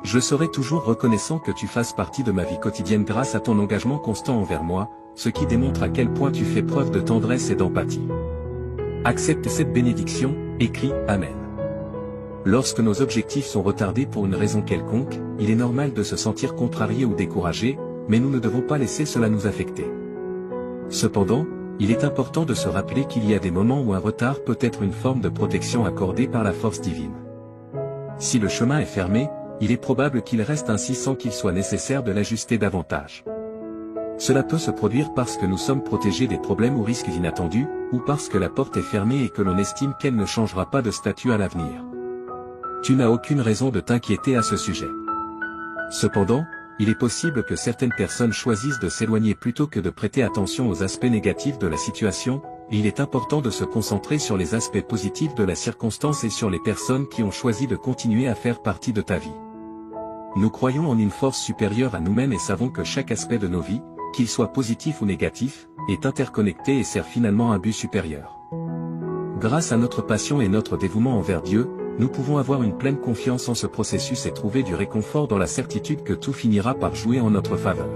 Je serai toujours reconnaissant que tu fasses partie de ma vie quotidienne grâce à ton engagement constant envers moi, ce qui démontre à quel point tu fais preuve de tendresse et d'empathie. Accepte cette bénédiction, écris Amen. Lorsque nos objectifs sont retardés pour une raison quelconque, il est normal de se sentir contrarié ou découragé, mais nous ne devons pas laisser cela nous affecter. Cependant, il est important de se rappeler qu'il y a des moments où un retard peut être une forme de protection accordée par la force divine. Si le chemin est fermé, il est probable qu'il reste ainsi sans qu'il soit nécessaire de l'ajuster davantage. Cela peut se produire parce que nous sommes protégés des problèmes ou risques inattendus, ou parce que la porte est fermée et que l'on estime qu'elle ne changera pas de statut à l'avenir. Tu n'as aucune raison de t'inquiéter à ce sujet. Cependant, il est possible que certaines personnes choisissent de s'éloigner plutôt que de prêter attention aux aspects négatifs de la situation, et il est important de se concentrer sur les aspects positifs de la circonstance et sur les personnes qui ont choisi de continuer à faire partie de ta vie. Nous croyons en une force supérieure à nous-mêmes et savons que chaque aspect de nos vies, qu'il soit positif ou négatif, est interconnecté et sert finalement un but supérieur. Grâce à notre passion et notre dévouement envers Dieu, nous pouvons avoir une pleine confiance en ce processus et trouver du réconfort dans la certitude que tout finira par jouer en notre faveur.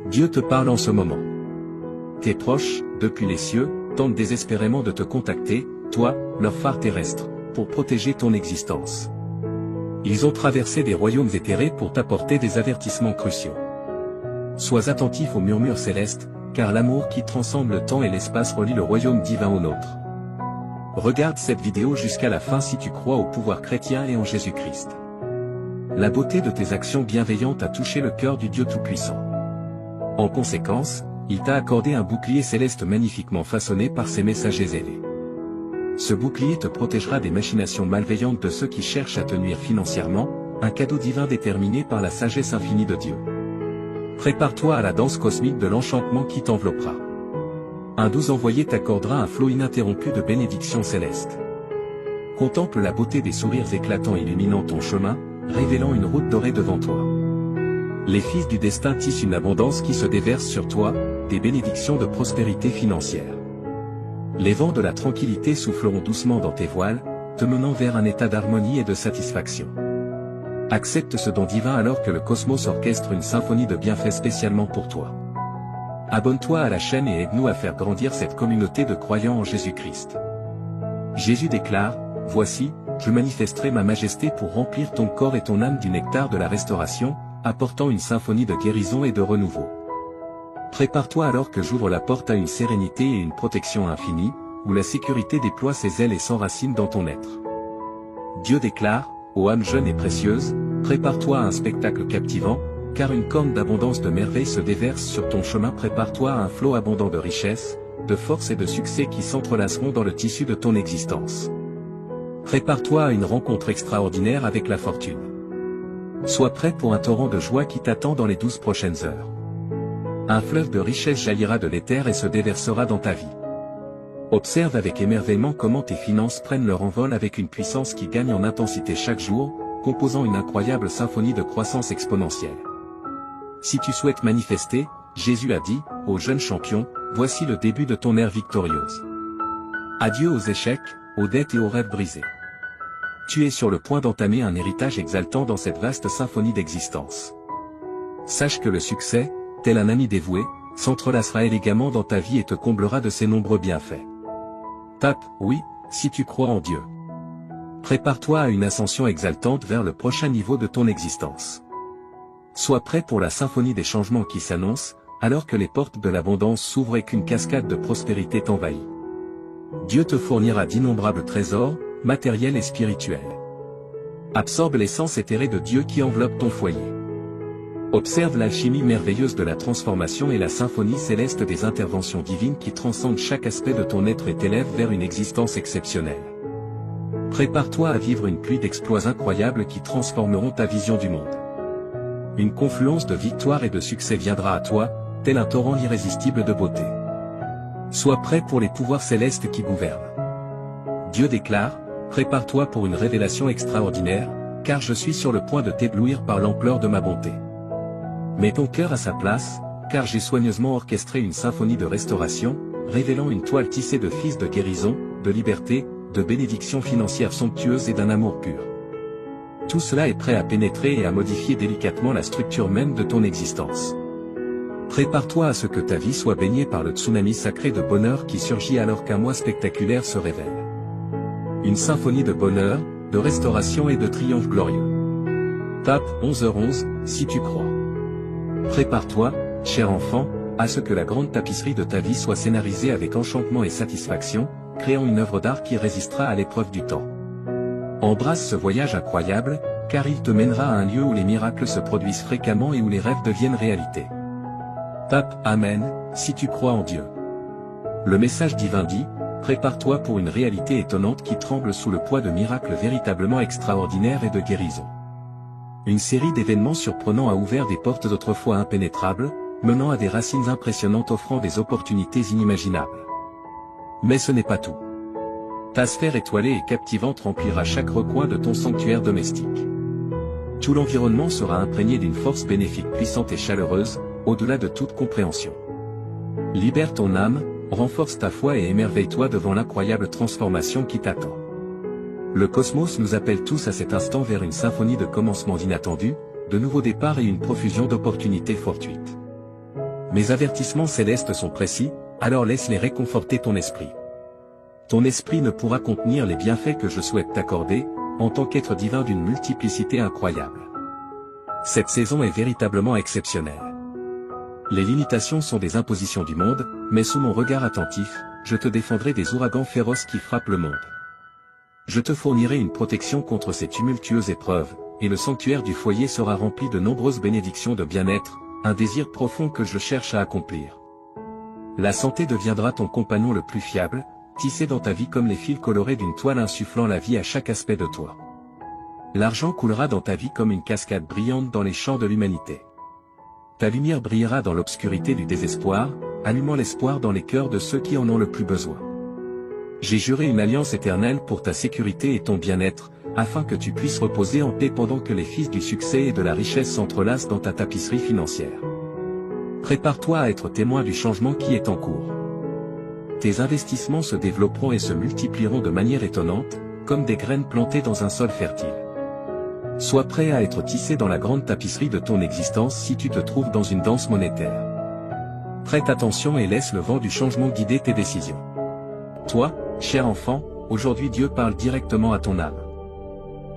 Dieu te parle en ce moment. Tes proches, depuis les cieux, tentent désespérément de te contacter, toi, leur phare terrestre, pour protéger ton existence. Ils ont traversé des royaumes éthérés pour t'apporter des avertissements cruciaux. Sois attentif aux murmures célestes, car l'amour qui transcende le temps et l'espace relie le royaume divin au nôtre. Regarde cette vidéo jusqu'à la fin si tu crois au pouvoir chrétien et en Jésus-Christ. La beauté de tes actions bienveillantes a touché le cœur du Dieu Tout-Puissant. En conséquence, il t'a accordé un bouclier céleste magnifiquement façonné par ses messagers ailés. Ce bouclier te protégera des machinations malveillantes de ceux qui cherchent à te nuire financièrement, un cadeau divin déterminé par la sagesse infinie de Dieu. Prépare-toi à la danse cosmique de l'enchantement qui t'enveloppera. Un doux envoyé t'accordera un flot ininterrompu de bénédictions célestes. Contemple la beauté des sourires éclatants illuminant ton chemin, révélant une route dorée devant toi. Les fils du destin tissent une abondance qui se déverse sur toi, des bénédictions de prospérité financière. Les vents de la tranquillité souffleront doucement dans tes voiles, te menant vers un état d'harmonie et de satisfaction. Accepte ce don divin alors que le cosmos orchestre une symphonie de bienfaits spécialement pour toi. Abonne-toi à la chaîne et aide-nous à faire grandir cette communauté de croyants en Jésus-Christ. Jésus déclare, « Voici, je manifesterai ma majesté pour remplir ton corps et ton âme du nectar de la restauration, apportant une symphonie de guérison et de renouveau. » Prépare-toi alors que j'ouvre la porte à une sérénité et une protection infinie, où la sécurité déploie ses ailes et s'enracine dans ton être. Dieu déclare, « Ô âme jeune et précieuse, prépare-toi à un spectacle captivant, car une corne d'abondance de merveilles se déverse sur ton chemin. Prépare-toi à un flot abondant de richesse, de force et de succès qui s'entrelaceront dans le tissu de ton existence. Prépare-toi à une rencontre extraordinaire avec la fortune. Sois prêt pour un torrent de joie qui t'attend dans les 12 prochaines heures. Un fleuve de richesse jaillira de l'éther et se déversera dans ta vie. Observe avec émerveillement comment tes finances prennent leur envol avec une puissance qui gagne en intensité chaque jour, composant une incroyable symphonie de croissance exponentielle. Si tu souhaites manifester, Jésus a dit, ô jeune champion, voici le début de ton ère victorieuse. Adieu aux échecs, aux dettes et aux rêves brisés. Tu es sur le point d'entamer un héritage exaltant dans cette vaste symphonie d'existence. Sache que le succès, tel un ami dévoué, s'entrelacera élégamment dans ta vie et te comblera de ses nombreux bienfaits. Tape « Oui » si tu crois en Dieu. Prépare-toi à une ascension exaltante vers le prochain niveau de ton existence. Sois prêt pour la symphonie des changements qui s'annonce, alors que les portes de l'abondance s'ouvrent et qu'une cascade de prospérité t'envahit. Dieu te fournira d'innombrables trésors, matériels et spirituels. Absorbe l'essence éthérée de Dieu qui enveloppe ton foyer. Observe l'alchimie merveilleuse de la transformation et la symphonie céleste des interventions divines qui transcendent chaque aspect de ton être et t'élèvent vers une existence exceptionnelle. Prépare-toi à vivre une pluie d'exploits incroyables qui transformeront ta vision du monde. Une confluence de victoires et de succès viendra à toi, tel un torrent irrésistible de beauté. Sois prêt pour les pouvoirs célestes qui gouvernent. Dieu déclare, prépare-toi pour une révélation extraordinaire, car je suis sur le point de t'éblouir par l'ampleur de ma bonté. Mets ton cœur à sa place, car j'ai soigneusement orchestré une symphonie de restauration, révélant une toile tissée de fils de guérison, de liberté, de bénédictions financières somptueuses et d'un amour pur. Tout cela est prêt à pénétrer et à modifier délicatement la structure même de ton existence. Prépare-toi à ce que ta vie soit baignée par le tsunami sacré de bonheur qui surgit alors qu'un mois spectaculaire se révèle. Une symphonie de bonheur, de restauration et de triomphe glorieux. Tape 11h11, si tu crois. Prépare-toi, cher enfant, à ce que la grande tapisserie de ta vie soit scénarisée avec enchantement et satisfaction, créant une œuvre d'art qui résistera à l'épreuve du temps. Embrasse ce voyage incroyable, car il te mènera à un lieu où les miracles se produisent fréquemment et où les rêves deviennent réalité. Tape Amen, si tu crois en Dieu. Le message divin dit, prépare-toi pour une réalité étonnante qui tremble sous le poids de miracles véritablement extraordinaires et de guérison. Une série d'événements surprenants a ouvert des portes autrefois impénétrables, menant à des racines impressionnantes offrant des opportunités inimaginables. Mais ce n'est pas tout. Ta sphère étoilée et captivante remplira chaque recoin de ton sanctuaire domestique. Tout l'environnement sera imprégné d'une force bénéfique puissante et chaleureuse, au-delà de toute compréhension. Libère ton âme, renforce ta foi et émerveille-toi devant l'incroyable transformation qui t'attend. Le cosmos nous appelle tous à cet instant vers une symphonie de commencements inattendus, de nouveaux départs et une profusion d'opportunités fortuites. Mes avertissements célestes sont précis, alors laisse-les réconforter ton esprit. Ton esprit ne pourra contenir les bienfaits que je souhaite t'accorder, en tant qu'être divin d'une multiplicité incroyable. Cette saison est véritablement exceptionnelle. Les limitations sont des impositions du monde, mais sous mon regard attentif, je te défendrai des ouragans féroces qui frappent le monde. Je te fournirai une protection contre ces tumultueuses épreuves, et le sanctuaire du foyer sera rempli de nombreuses bénédictions de bien-être, un désir profond que je cherche à accomplir. La santé deviendra ton compagnon le plus fiable, tissé dans ta vie comme les fils colorés d'une toile insufflant la vie à chaque aspect de toi. L'argent coulera dans ta vie comme une cascade brillante dans les champs de l'humanité. Ta lumière brillera dans l'obscurité du désespoir, allumant l'espoir dans les cœurs de ceux qui en ont le plus besoin. J'ai juré une alliance éternelle pour ta sécurité et ton bien-être, afin que tu puisses reposer en paix pendant que les fils du succès et de la richesse s'entrelacent dans ta tapisserie financière. Prépare-toi à être témoin du changement qui est en cours. Tes investissements se développeront et se multiplieront de manière étonnante, comme des graines plantées dans un sol fertile. Sois prêt à être tissé dans la grande tapisserie de ton existence si tu te trouves dans une danse monétaire. Prête attention et laisse le vent du changement guider tes décisions. Toi, cher enfant, aujourd'hui Dieu parle directement à ton âme.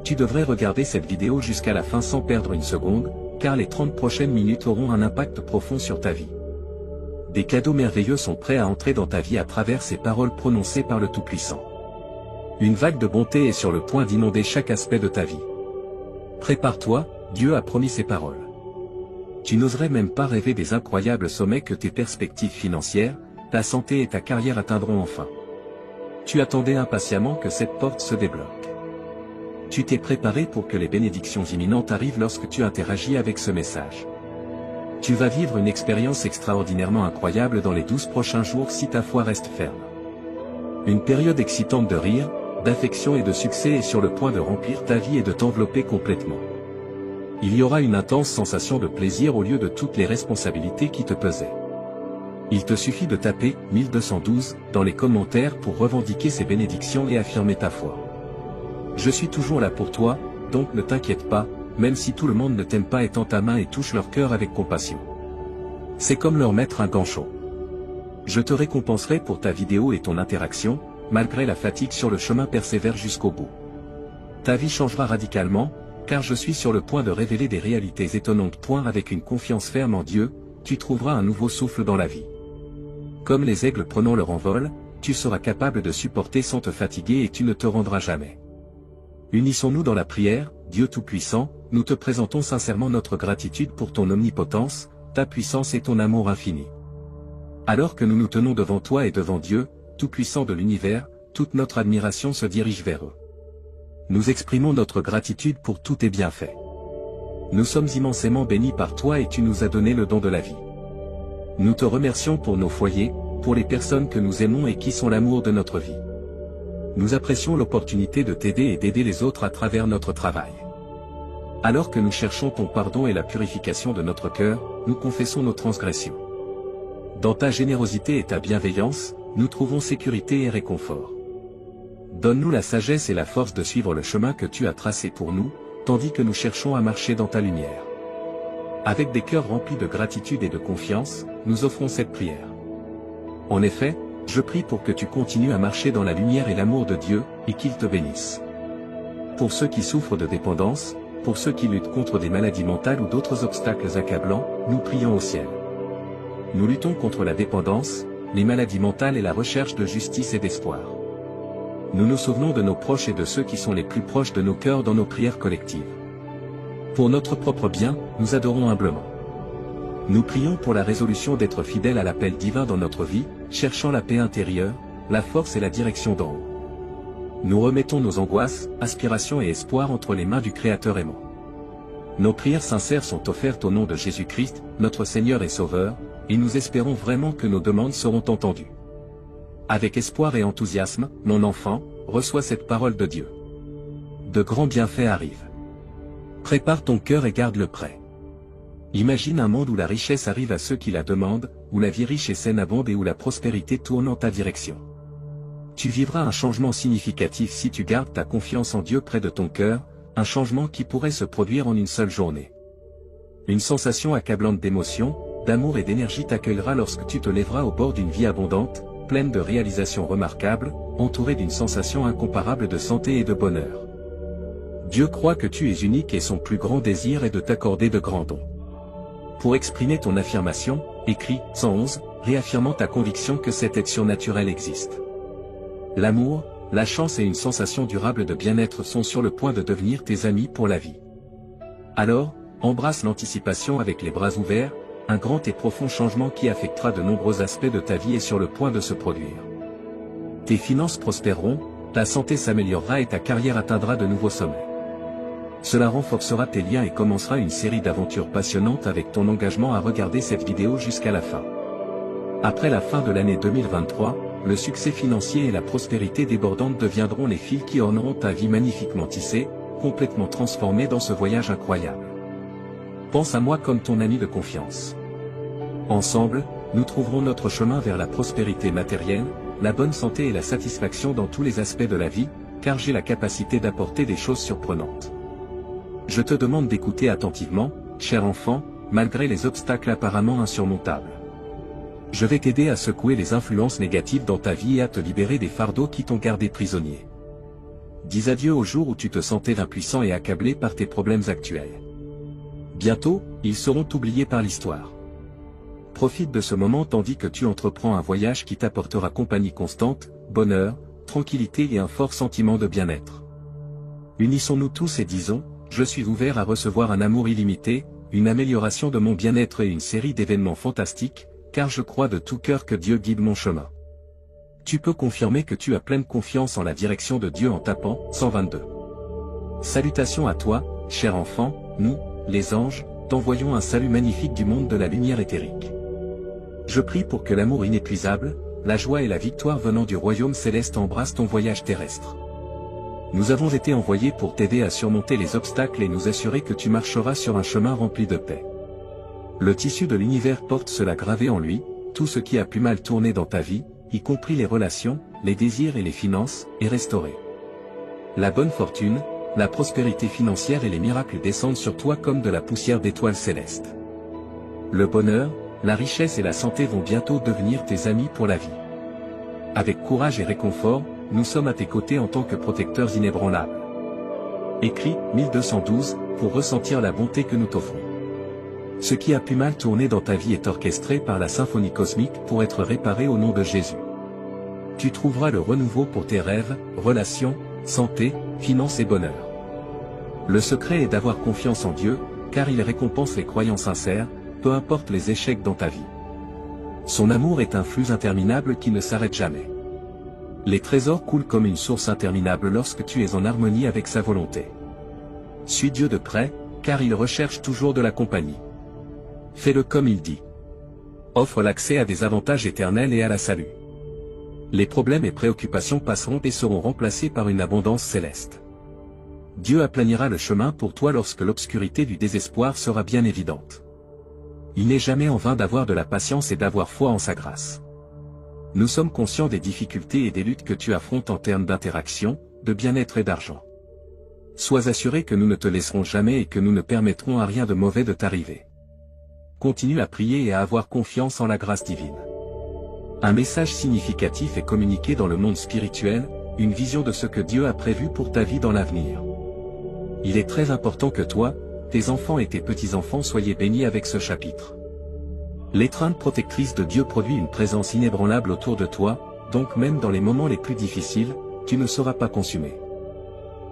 Tu devrais regarder cette vidéo jusqu'à la fin sans perdre une seconde, car les 30 prochaines minutes auront un impact profond sur ta vie. Des cadeaux merveilleux sont prêts à entrer dans ta vie à travers ces paroles prononcées par le Tout-Puissant. Une vague de bonté est sur le point d'inonder chaque aspect de ta vie. Prépare-toi, Dieu a promis ses paroles. Tu n'oserais même pas rêver des incroyables sommets que tes perspectives financières, ta santé et ta carrière atteindront enfin. Tu attendais impatiemment que cette porte se débloque. Tu t'es préparé pour que les bénédictions imminentes arrivent lorsque tu interagis avec ce message. Tu vas vivre une expérience extraordinairement incroyable dans les 12 prochains jours si ta foi reste ferme. Une période excitante de rire, d'affection et de succès est sur le point de remplir ta vie et de t'envelopper complètement. Il y aura une intense sensation de plaisir au lieu de toutes les responsabilités qui te pesaient. Il te suffit de taper 1212 dans les commentaires pour revendiquer ces bénédictions et affirmer ta foi. Je suis toujours là pour toi, donc ne t'inquiète pas, même si tout le monde ne t'aime pas et tend ta main et touche leur cœur avec compassion. C'est comme leur mettre un gant chaud. Je te récompenserai pour ta vidéo et ton interaction, malgré la fatigue sur le chemin persévère jusqu'au bout. Ta vie changera radicalement, car je suis sur le point de révéler des réalités étonnantes. Avec une confiance ferme en Dieu, tu trouveras un nouveau souffle dans la vie. Comme les aigles prenant leur envol, tu seras capable de supporter sans te fatiguer et tu ne te rendras jamais. Unissons-nous dans la prière, Dieu Tout-Puissant, nous te présentons sincèrement notre gratitude pour ton omnipotence, ta puissance et ton amour infini. Alors que nous nous tenons devant toi et devant Dieu, Tout-Puissant de l'univers, toute notre admiration se dirige vers eux. Nous exprimons notre gratitude pour tous tes bienfaits. Nous sommes immensément bénis par toi et tu nous as donné le don de la vie. Nous te remercions pour nos foyers, pour les personnes que nous aimons et qui sont l'amour de notre vie. Nous apprécions l'opportunité de t'aider et d'aider les autres à travers notre travail. Alors que nous cherchons ton pardon et la purification de notre cœur, nous confessons nos transgressions. Dans ta générosité et ta bienveillance, nous trouvons sécurité et réconfort. Donne-nous la sagesse et la force de suivre le chemin que tu as tracé pour nous, tandis que nous cherchons à marcher dans ta lumière. Avec des cœurs remplis de gratitude et de confiance, nous offrons cette prière. En effet, je prie pour que tu continues à marcher dans la lumière et l'amour de Dieu, et qu'il te bénisse. Pour ceux qui souffrent de dépendance, pour ceux qui luttent contre des maladies mentales ou d'autres obstacles accablants, nous prions au ciel. Nous luttons contre la dépendance, les maladies mentales et la recherche de justice et d'espoir. Nous nous souvenons de nos proches et de ceux qui sont les plus proches de nos cœurs dans nos prières collectives. Pour notre propre bien, nous adorons humblement. Nous prions pour la résolution d'être fidèles à l'appel divin dans notre vie, cherchant la paix intérieure, la force et la direction d'en haut. Nous remettons nos angoisses, aspirations et espoirs entre les mains du Créateur aimant. Nos prières sincères sont offertes au nom de Jésus-Christ, notre Seigneur et Sauveur, et nous espérons vraiment que nos demandes seront entendues. Avec espoir et enthousiasme, mon enfant, reçois cette parole de Dieu. De grands bienfaits arrivent. Prépare ton cœur et garde-le prêt. Imagine un monde où la richesse arrive à ceux qui la demandent, où la vie riche et saine abonde et où la prospérité tourne en ta direction. Tu vivras un changement significatif si tu gardes ta confiance en Dieu près de ton cœur, un changement qui pourrait se produire en une seule journée. Une sensation accablante d'émotion, d'amour et d'énergie t'accueillera lorsque tu te lèveras au bord d'une vie abondante, pleine de réalisations remarquables, entourée d'une sensation incomparable de santé et de bonheur. Dieu croit que tu es unique et son plus grand désir est de t'accorder de grands dons. Pour exprimer ton affirmation, écris 111, réaffirmant ta conviction que cette aide surnaturelle existe. L'amour, la chance et une sensation durable de bien-être sont sur le point de devenir tes amis pour la vie. Alors, embrasse l'anticipation avec les bras ouverts, un grand et profond changement qui affectera de nombreux aspects de ta vie est sur le point de se produire. Tes finances prospéreront, ta santé s'améliorera et ta carrière atteindra de nouveaux sommets. Cela renforcera tes liens et commencera une série d'aventures passionnantes avec ton engagement à regarder cette vidéo jusqu'à la fin. Après la fin de l'année 2023, le succès financier et la prospérité débordante deviendront les fils qui orneront ta vie magnifiquement tissée, complètement transformée dans ce voyage incroyable. Pense à moi comme ton ami de confiance. Ensemble, nous trouverons notre chemin vers la prospérité matérielle, la bonne santé et la satisfaction dans tous les aspects de la vie, car j'ai la capacité d'apporter des choses surprenantes. Je te demande d'écouter attentivement, cher enfant, malgré les obstacles apparemment insurmontables. Je vais t'aider à secouer les influences négatives dans ta vie et à te libérer des fardeaux qui t'ont gardé prisonnier. Dis adieu au jour où tu te sentais impuissant et accablé par tes problèmes actuels. Bientôt, ils seront oubliés par l'histoire. Profite de ce moment tandis que tu entreprends un voyage qui t'apportera compagnie constante, bonheur, tranquillité et un fort sentiment de bien-être. Unissons-nous tous et disons, je suis ouvert à recevoir un amour illimité, une amélioration de mon bien-être et une série d'événements fantastiques, car je crois de tout cœur que Dieu guide mon chemin. Tu peux confirmer que tu as pleine confiance en la direction de Dieu en tapant 122. Salutations à toi, cher enfant, nous, les anges, t'envoyons un salut magnifique du monde de la lumière éthérique. Je prie pour que l'amour inépuisable, la joie et la victoire venant du royaume céleste embrassent ton voyage terrestre. Nous avons été envoyés pour t'aider à surmonter les obstacles et nous assurer que tu marcheras sur un chemin rempli de paix. Le tissu de l'univers porte cela gravé en lui, tout ce qui a pu mal tourner dans ta vie, y compris les relations, les désirs et les finances, est restauré. La bonne fortune, la prospérité financière et les miracles descendent sur toi comme de la poussière d'étoiles célestes. Le bonheur, la richesse et la santé vont bientôt devenir tes amis pour la vie. Avec courage et réconfort, nous sommes à tes côtés en tant que protecteurs inébranlables. Écrit 1212 pour ressentir la bonté que nous t'offrons. Ce qui a pu mal tourner dans ta vie est orchestré par la symphonie cosmique pour être réparé au nom de Jésus. Tu trouveras le renouveau pour tes rêves, relations, santé, finances et bonheur. Le secret est d'avoir confiance en Dieu, car il récompense les croyants sincères, peu importe les échecs dans ta vie. Son amour est un flux interminable qui ne s'arrête jamais. Les trésors coulent comme une source interminable lorsque tu es en harmonie avec sa volonté. Suis Dieu de près, car il recherche toujours de la compagnie. Fais-le comme il dit. Offre l'accès à des avantages éternels et à la salut. Les problèmes et préoccupations passeront et seront remplacés par une abondance céleste. Dieu aplanira le chemin pour toi lorsque l'obscurité du désespoir sera bien évidente. Il n'est jamais en vain d'avoir de la patience et d'avoir foi en sa grâce. Nous sommes conscients des difficultés et des luttes que tu affrontes en termes d'interaction, de bien-être et d'argent. Sois assuré que nous ne te laisserons jamais et que nous ne permettrons à rien de mauvais de t'arriver. Continue à prier et à avoir confiance en la grâce divine. Un message significatif est communiqué dans le monde spirituel, une vision de ce que Dieu a prévu pour ta vie dans l'avenir. Il est très important que toi, tes enfants et tes petits-enfants soyez bénis avec ce chapitre. L'étreinte protectrice de Dieu produit une présence inébranlable autour de toi, donc même dans les moments les plus difficiles, tu ne seras pas consumé.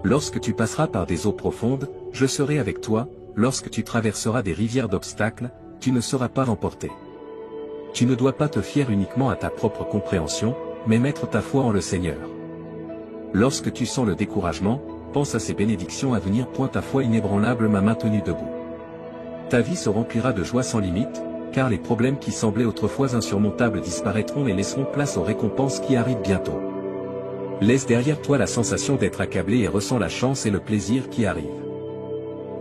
Lorsque tu passeras par des eaux profondes, je serai avec toi, lorsque tu traverseras des rivières d'obstacles, tu ne seras pas emporté. Tu ne dois pas te fier uniquement à ta propre compréhension, mais mettre ta foi en le Seigneur. Lorsque tu sens le découragement, pense à ces bénédictions à venir. Ta foi inébranlable m'a maintenu debout. Ta vie se remplira de joie sans limite, car les problèmes qui semblaient autrefois insurmontables disparaîtront et laisseront place aux récompenses qui arrivent bientôt. Laisse derrière toi la sensation d'être accablé et ressens la chance et le plaisir qui arrivent.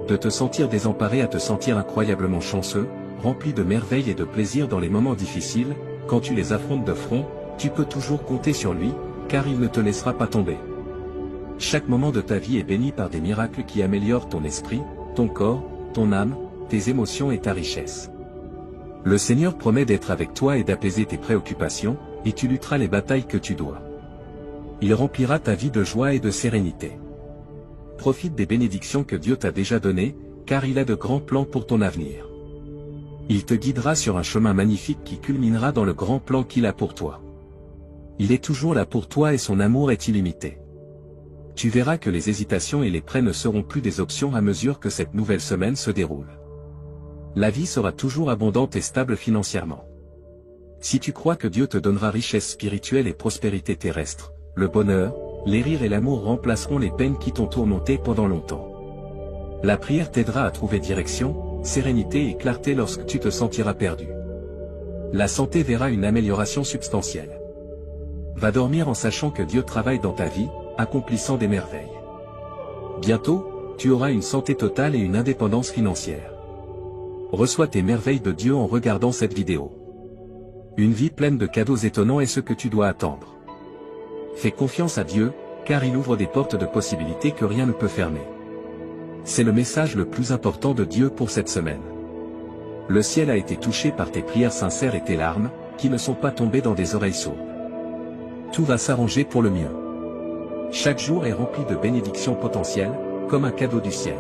De te sentir désemparé à te sentir incroyablement chanceux, rempli de merveilles et de plaisir dans les moments difficiles, quand tu les affrontes de front, tu peux toujours compter sur lui, car il ne te laissera pas tomber. Chaque moment de ta vie est béni par des miracles qui améliorent ton esprit, ton corps, ton âme, tes émotions et ta richesse. Le Seigneur promet d'être avec toi et d'apaiser tes préoccupations, et tu lutteras les batailles que tu dois. Il remplira ta vie de joie et de sérénité. Profite des bénédictions que Dieu t'a déjà données, car il a de grands plans pour ton avenir. Il te guidera sur un chemin magnifique qui culminera dans le grand plan qu'il a pour toi. Il est toujours là pour toi et son amour est illimité. Tu verras que les hésitations et les prêts ne seront plus des options à mesure que cette nouvelle semaine se déroule. La vie sera toujours abondante et stable financièrement. Si tu crois que Dieu te donnera richesse spirituelle et prospérité terrestre, le bonheur, les rires et l'amour remplaceront les peines qui t'ont tourmenté pendant longtemps. La prière t'aidera à trouver direction, sérénité et clarté lorsque tu te sentiras perdu. La santé verra une amélioration substantielle. Va dormir en sachant que Dieu travaille dans ta vie, accomplissant des merveilles. Bientôt, tu auras une santé totale et une indépendance financière. Reçois tes merveilles de Dieu en regardant cette vidéo. Une vie pleine de cadeaux étonnants est ce que tu dois attendre. Fais confiance à Dieu, car il ouvre des portes de possibilités que rien ne peut fermer. C'est le message le plus important de Dieu pour cette semaine. Le ciel a été touché par tes prières sincères et tes larmes, qui ne sont pas tombées dans des oreilles sourdes. Tout va s'arranger pour le mieux. Chaque jour est rempli de bénédictions potentielles, comme un cadeau du ciel.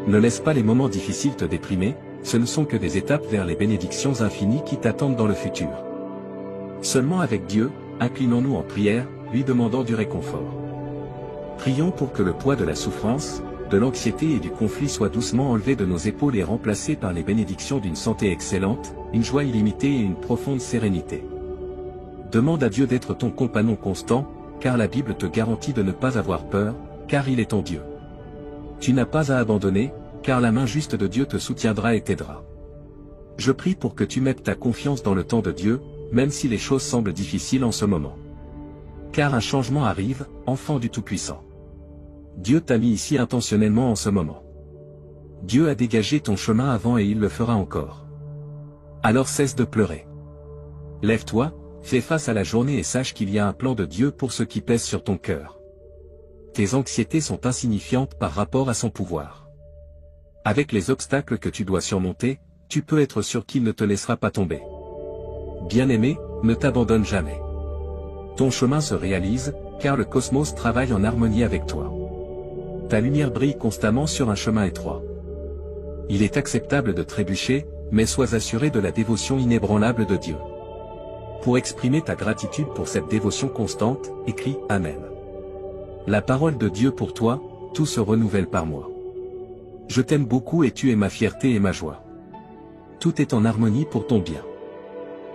Ne laisse pas les moments difficiles te déprimer, ce ne sont que des étapes vers les bénédictions infinies qui t'attendent dans le futur. Seulement avec Dieu, inclinons-nous en prière, lui demandant du réconfort. Prions pour que le poids de la souffrance, de l'anxiété et du conflit soit doucement enlevé de nos épaules et remplacé par les bénédictions d'une santé excellente, une joie illimitée et une profonde sérénité. Demande à Dieu d'être ton compagnon constant, car la Bible te garantit de ne pas avoir peur, car il est ton Dieu. Tu n'as pas à abandonner, car la main juste de Dieu te soutiendra et t'aidera. Je prie pour que tu mettes ta confiance dans le temps de Dieu, même si les choses semblent difficiles en ce moment. Car un changement arrive, enfant du Tout-Puissant. Dieu t'a mis ici intentionnellement en ce moment. Dieu a dégagé ton chemin avant et il le fera encore. Alors cesse de pleurer. Lève-toi, fais face à la journée et sache qu'il y a un plan de Dieu pour ce qui pèse sur ton cœur. Tes anxiétés sont insignifiantes par rapport à son pouvoir. Avec les obstacles que tu dois surmonter, tu peux être sûr qu'il ne te laissera pas tomber. Bien-aimé, ne t'abandonne jamais. Ton chemin se réalise, car le cosmos travaille en harmonie avec toi. Ta lumière brille constamment sur un chemin étroit. Il est acceptable de trébucher, mais sois assuré de la dévotion inébranlable de Dieu. Pour exprimer ta gratitude pour cette dévotion constante, écris « Amen ». La parole de Dieu pour toi, tout se renouvelle par moi. Je t'aime beaucoup et tu es ma fierté et ma joie. Tout est en harmonie pour ton bien.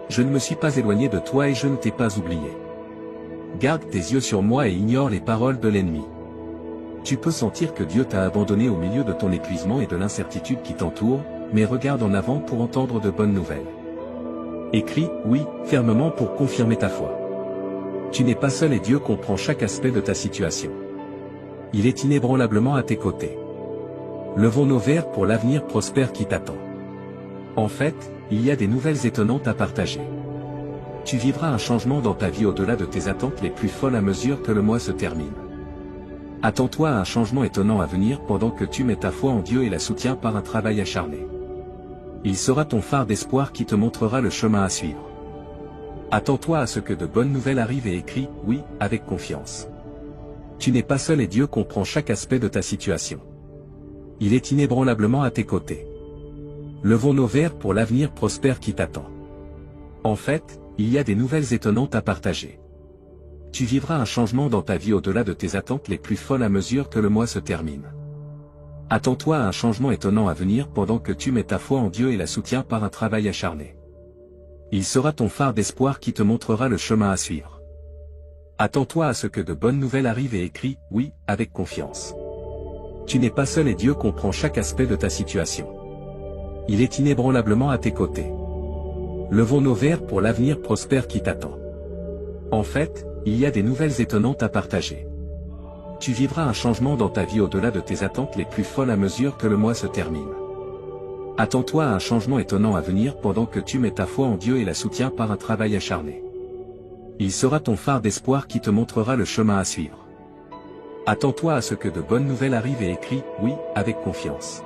Je ne me suis pas éloigné de toi et je ne t'ai pas oublié. Garde tes yeux sur moi et ignore les paroles de l'ennemi. Tu peux sentir que Dieu t'a abandonné au milieu de ton épuisement et de l'incertitude qui t'entoure, mais regarde en avant pour entendre de bonnes nouvelles. Écris « Oui » fermement pour confirmer ta foi. Tu n'es pas seul et Dieu comprend chaque aspect de ta situation. Il est inébranlablement à tes côtés. Levons nos verres pour l'avenir prospère qui t'attend. En fait, il y a des nouvelles étonnantes à partager. Tu vivras un changement dans ta vie au-delà de tes attentes les plus folles à mesure que le mois se termine. Attends-toi à un changement étonnant à venir pendant que tu mets ta foi en Dieu et la soutiens par un travail acharné. Il sera ton phare d'espoir qui te montrera le chemin à suivre. Attends-toi à ce que de bonnes nouvelles arrivent et écris « Oui » avec confiance. Tu n'es pas seul et Dieu comprend chaque aspect de ta situation. Il est inébranlablement à tes côtés. Levons nos verres pour l'avenir prospère qui t'attend. En fait, il y a des nouvelles étonnantes à partager. Tu vivras un changement dans ta vie au-delà de tes attentes les plus folles à mesure que le mois se termine. Attends-toi à un changement étonnant à venir pendant que tu mets ta foi en Dieu et la soutiens par un travail acharné. Il sera ton phare d'espoir qui te montrera le chemin à suivre. Attends-toi à ce que de bonnes nouvelles arrivent et écris « Oui » avec confiance. Tu n'es pas seul et Dieu comprend chaque aspect de ta situation. Il est inébranlablement à tes côtés. Levons nos verres pour l'avenir prospère qui t'attend. En fait, il y a des nouvelles étonnantes à partager. Tu vivras un changement dans ta vie au-delà de tes attentes les plus folles à mesure que le mois se termine. Attends-toi à un changement étonnant à venir pendant que tu mets ta foi en Dieu et la soutiens par un travail acharné. Il sera ton phare d'espoir qui te montrera le chemin à suivre. Attends-toi à ce que de bonnes nouvelles arrivent et écris « Oui » avec confiance.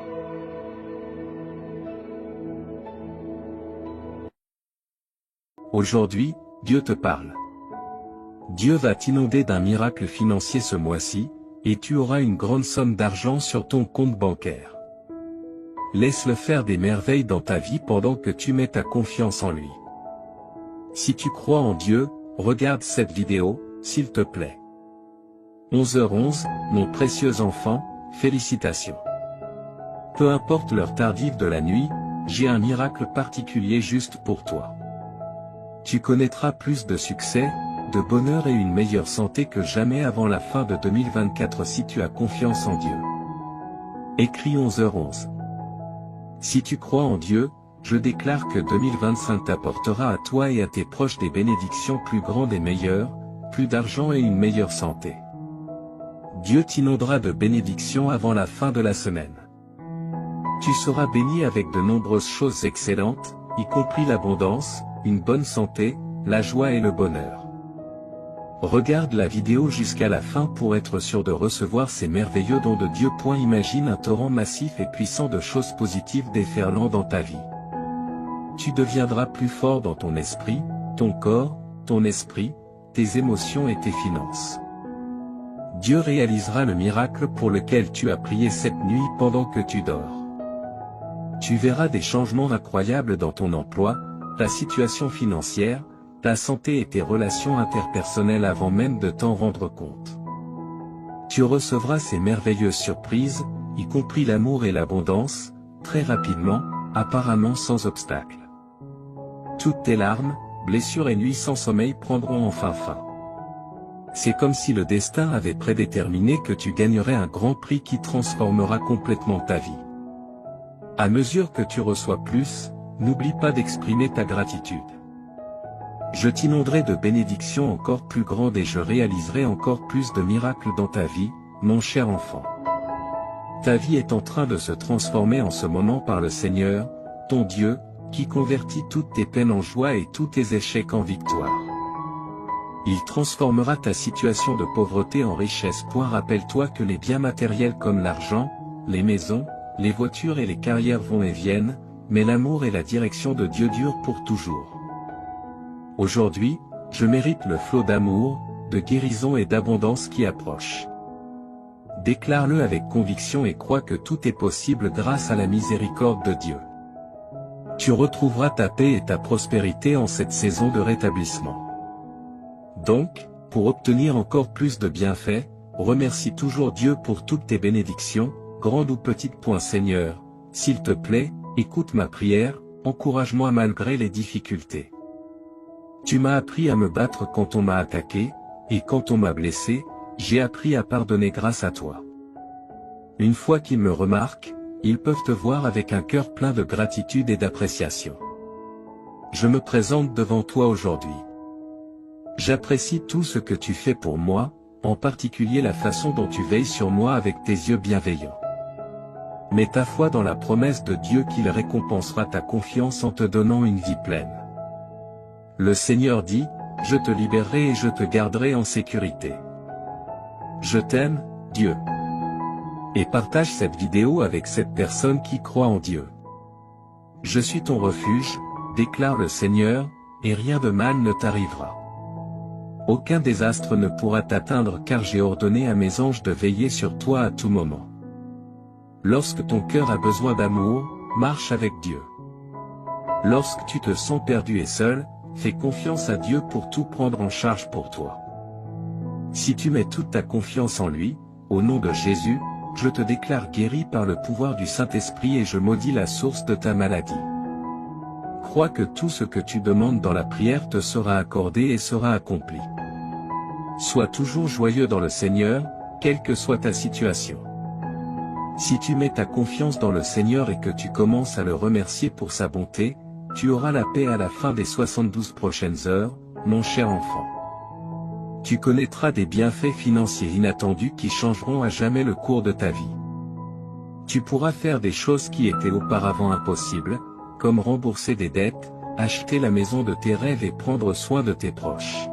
Aujourd'hui, Dieu te parle. Dieu va t'inonder d'un miracle financier ce mois-ci, et tu auras une grande somme d'argent sur ton compte bancaire. Laisse-le faire des merveilles dans ta vie pendant que tu mets ta confiance en lui. Si tu crois en Dieu, regarde cette vidéo, s'il te plaît. 11h11, mon précieux enfant, félicitations. Peu importe l'heure tardive de la nuit, j'ai un miracle particulier juste pour toi. Tu connaîtras plus de succès, de bonheur et une meilleure santé que jamais avant la fin de 2024 si tu as confiance en Dieu. Écrit 11h11. Si tu crois en Dieu, je déclare que 2025 t'apportera à toi et à tes proches des bénédictions plus grandes et meilleures, plus d'argent et une meilleure santé. Dieu t'inondera de bénédictions avant la fin de la semaine. Tu seras béni avec de nombreuses choses excellentes, y compris l'abondance, une bonne santé, la joie et le bonheur. Regarde la vidéo jusqu'à la fin pour être sûr de recevoir ces merveilleux dons de Dieu. Imagine un torrent massif et puissant de choses positives déferlant dans ta vie. Tu deviendras plus fort dans ton esprit, ton corps, ton esprit, tes émotions et tes finances. Dieu réalisera le miracle pour lequel tu as prié cette nuit pendant que tu dors. Tu verras des changements incroyables dans ton emploi, ta situation financière, ta santé et tes relations interpersonnelles avant même de t'en rendre compte. Tu recevras ces merveilleuses surprises, y compris l'amour et l'abondance, très rapidement, apparemment sans obstacle. Toutes tes larmes, blessures et nuits sans sommeil prendront enfin fin. C'est comme si le destin avait prédéterminé que tu gagnerais un grand prix qui transformera complètement ta vie. À mesure que tu reçois plus, n'oublie pas d'exprimer ta gratitude. Je t'inonderai de bénédictions encore plus grandes et je réaliserai encore plus de miracles dans ta vie, mon cher enfant. Ta vie est en train de se transformer en ce moment par le Seigneur, ton Dieu, qui convertit toutes tes peines en joie et tous tes échecs en victoire. Il transformera ta situation de pauvreté en richesse. Rappelle-toi que les biens matériels comme l'argent, les maisons, les voitures et les carrières vont et viennent, mais l'amour et la direction de Dieu durent pour toujours. Aujourd'hui, je mérite le flot d'amour, de guérison et d'abondance qui approche. Déclare-le avec conviction et crois que tout est possible grâce à la miséricorde de Dieu. Tu retrouveras ta paix et ta prospérité en cette saison de rétablissement. Donc, pour obtenir encore plus de bienfaits, remercie toujours Dieu pour toutes tes bénédictions, grandes ou petites. Seigneur, s'il te plaît, écoute ma prière, encourage-moi malgré les difficultés. Tu m'as appris à me battre quand on m'a attaqué, et quand on m'a blessé, j'ai appris à pardonner grâce à toi. Une fois qu'ils me remarquent, ils peuvent te voir avec un cœur plein de gratitude et d'appréciation. Je me présente devant toi aujourd'hui. J'apprécie tout ce que tu fais pour moi, en particulier la façon dont tu veilles sur moi avec tes yeux bienveillants. Mets ta foi dans la promesse de Dieu qu'il récompensera ta confiance en te donnant une vie pleine. Le Seigneur dit, « Je te libérerai et je te garderai en sécurité. » Je t'aime, Dieu. Et partage cette vidéo avec cette personne qui croit en Dieu. Je suis ton refuge, déclare le Seigneur, et rien de mal ne t'arrivera. Aucun désastre ne pourra t'atteindre car j'ai ordonné à mes anges de veiller sur toi à tout moment. Lorsque ton cœur a besoin d'amour, marche avec Dieu. Lorsque tu te sens perdu et seul, fais confiance à Dieu pour tout prendre en charge pour toi. Si tu mets toute ta confiance en lui, au nom de Jésus, je te déclare guéri par le pouvoir du Saint-Esprit et je maudis la source de ta maladie. Crois que tout ce que tu demandes dans la prière te sera accordé et sera accompli. Sois toujours joyeux dans le Seigneur, quelle que soit ta situation. Si tu mets ta confiance dans le Seigneur et que tu commences à le remercier pour sa bonté, tu auras la paix à la fin des 72 prochaines heures, mon cher enfant. Tu connaîtras des bienfaits financiers inattendus qui changeront à jamais le cours de ta vie. Tu pourras faire des choses qui étaient auparavant impossibles, comme rembourser des dettes, acheter la maison de tes rêves et prendre soin de tes proches.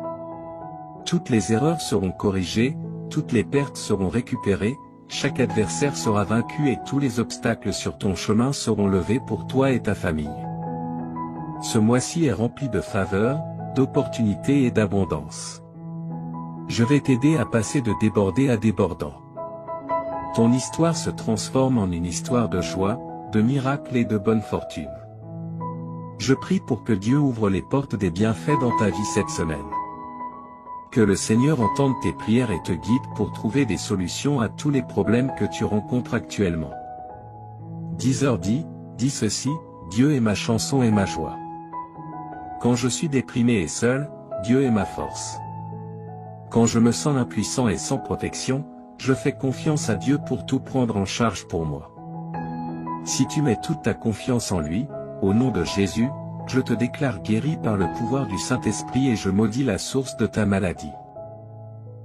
Toutes les erreurs seront corrigées, toutes les pertes seront récupérées, chaque adversaire sera vaincu et tous les obstacles sur ton chemin seront levés pour toi et ta famille. Ce mois-ci est rempli de faveurs, d'opportunités et d'abondance. Je vais t'aider à passer de débordé à débordant. Ton histoire se transforme en une histoire de joie, de miracles et de bonne fortune. Je prie pour que Dieu ouvre les portes des bienfaits dans ta vie cette semaine. Que le Seigneur entende tes prières et te guide pour trouver des solutions à tous les problèmes que tu rencontres actuellement. 10h dit ceci, Dieu est ma chanson et ma joie. Quand je suis déprimé et seul, Dieu est ma force. Quand je me sens impuissant et sans protection, je fais confiance à Dieu pour tout prendre en charge pour moi. Si tu mets toute ta confiance en lui, au nom de Jésus, je te déclare guéri par le pouvoir du Saint-Esprit et je maudis la source de ta maladie.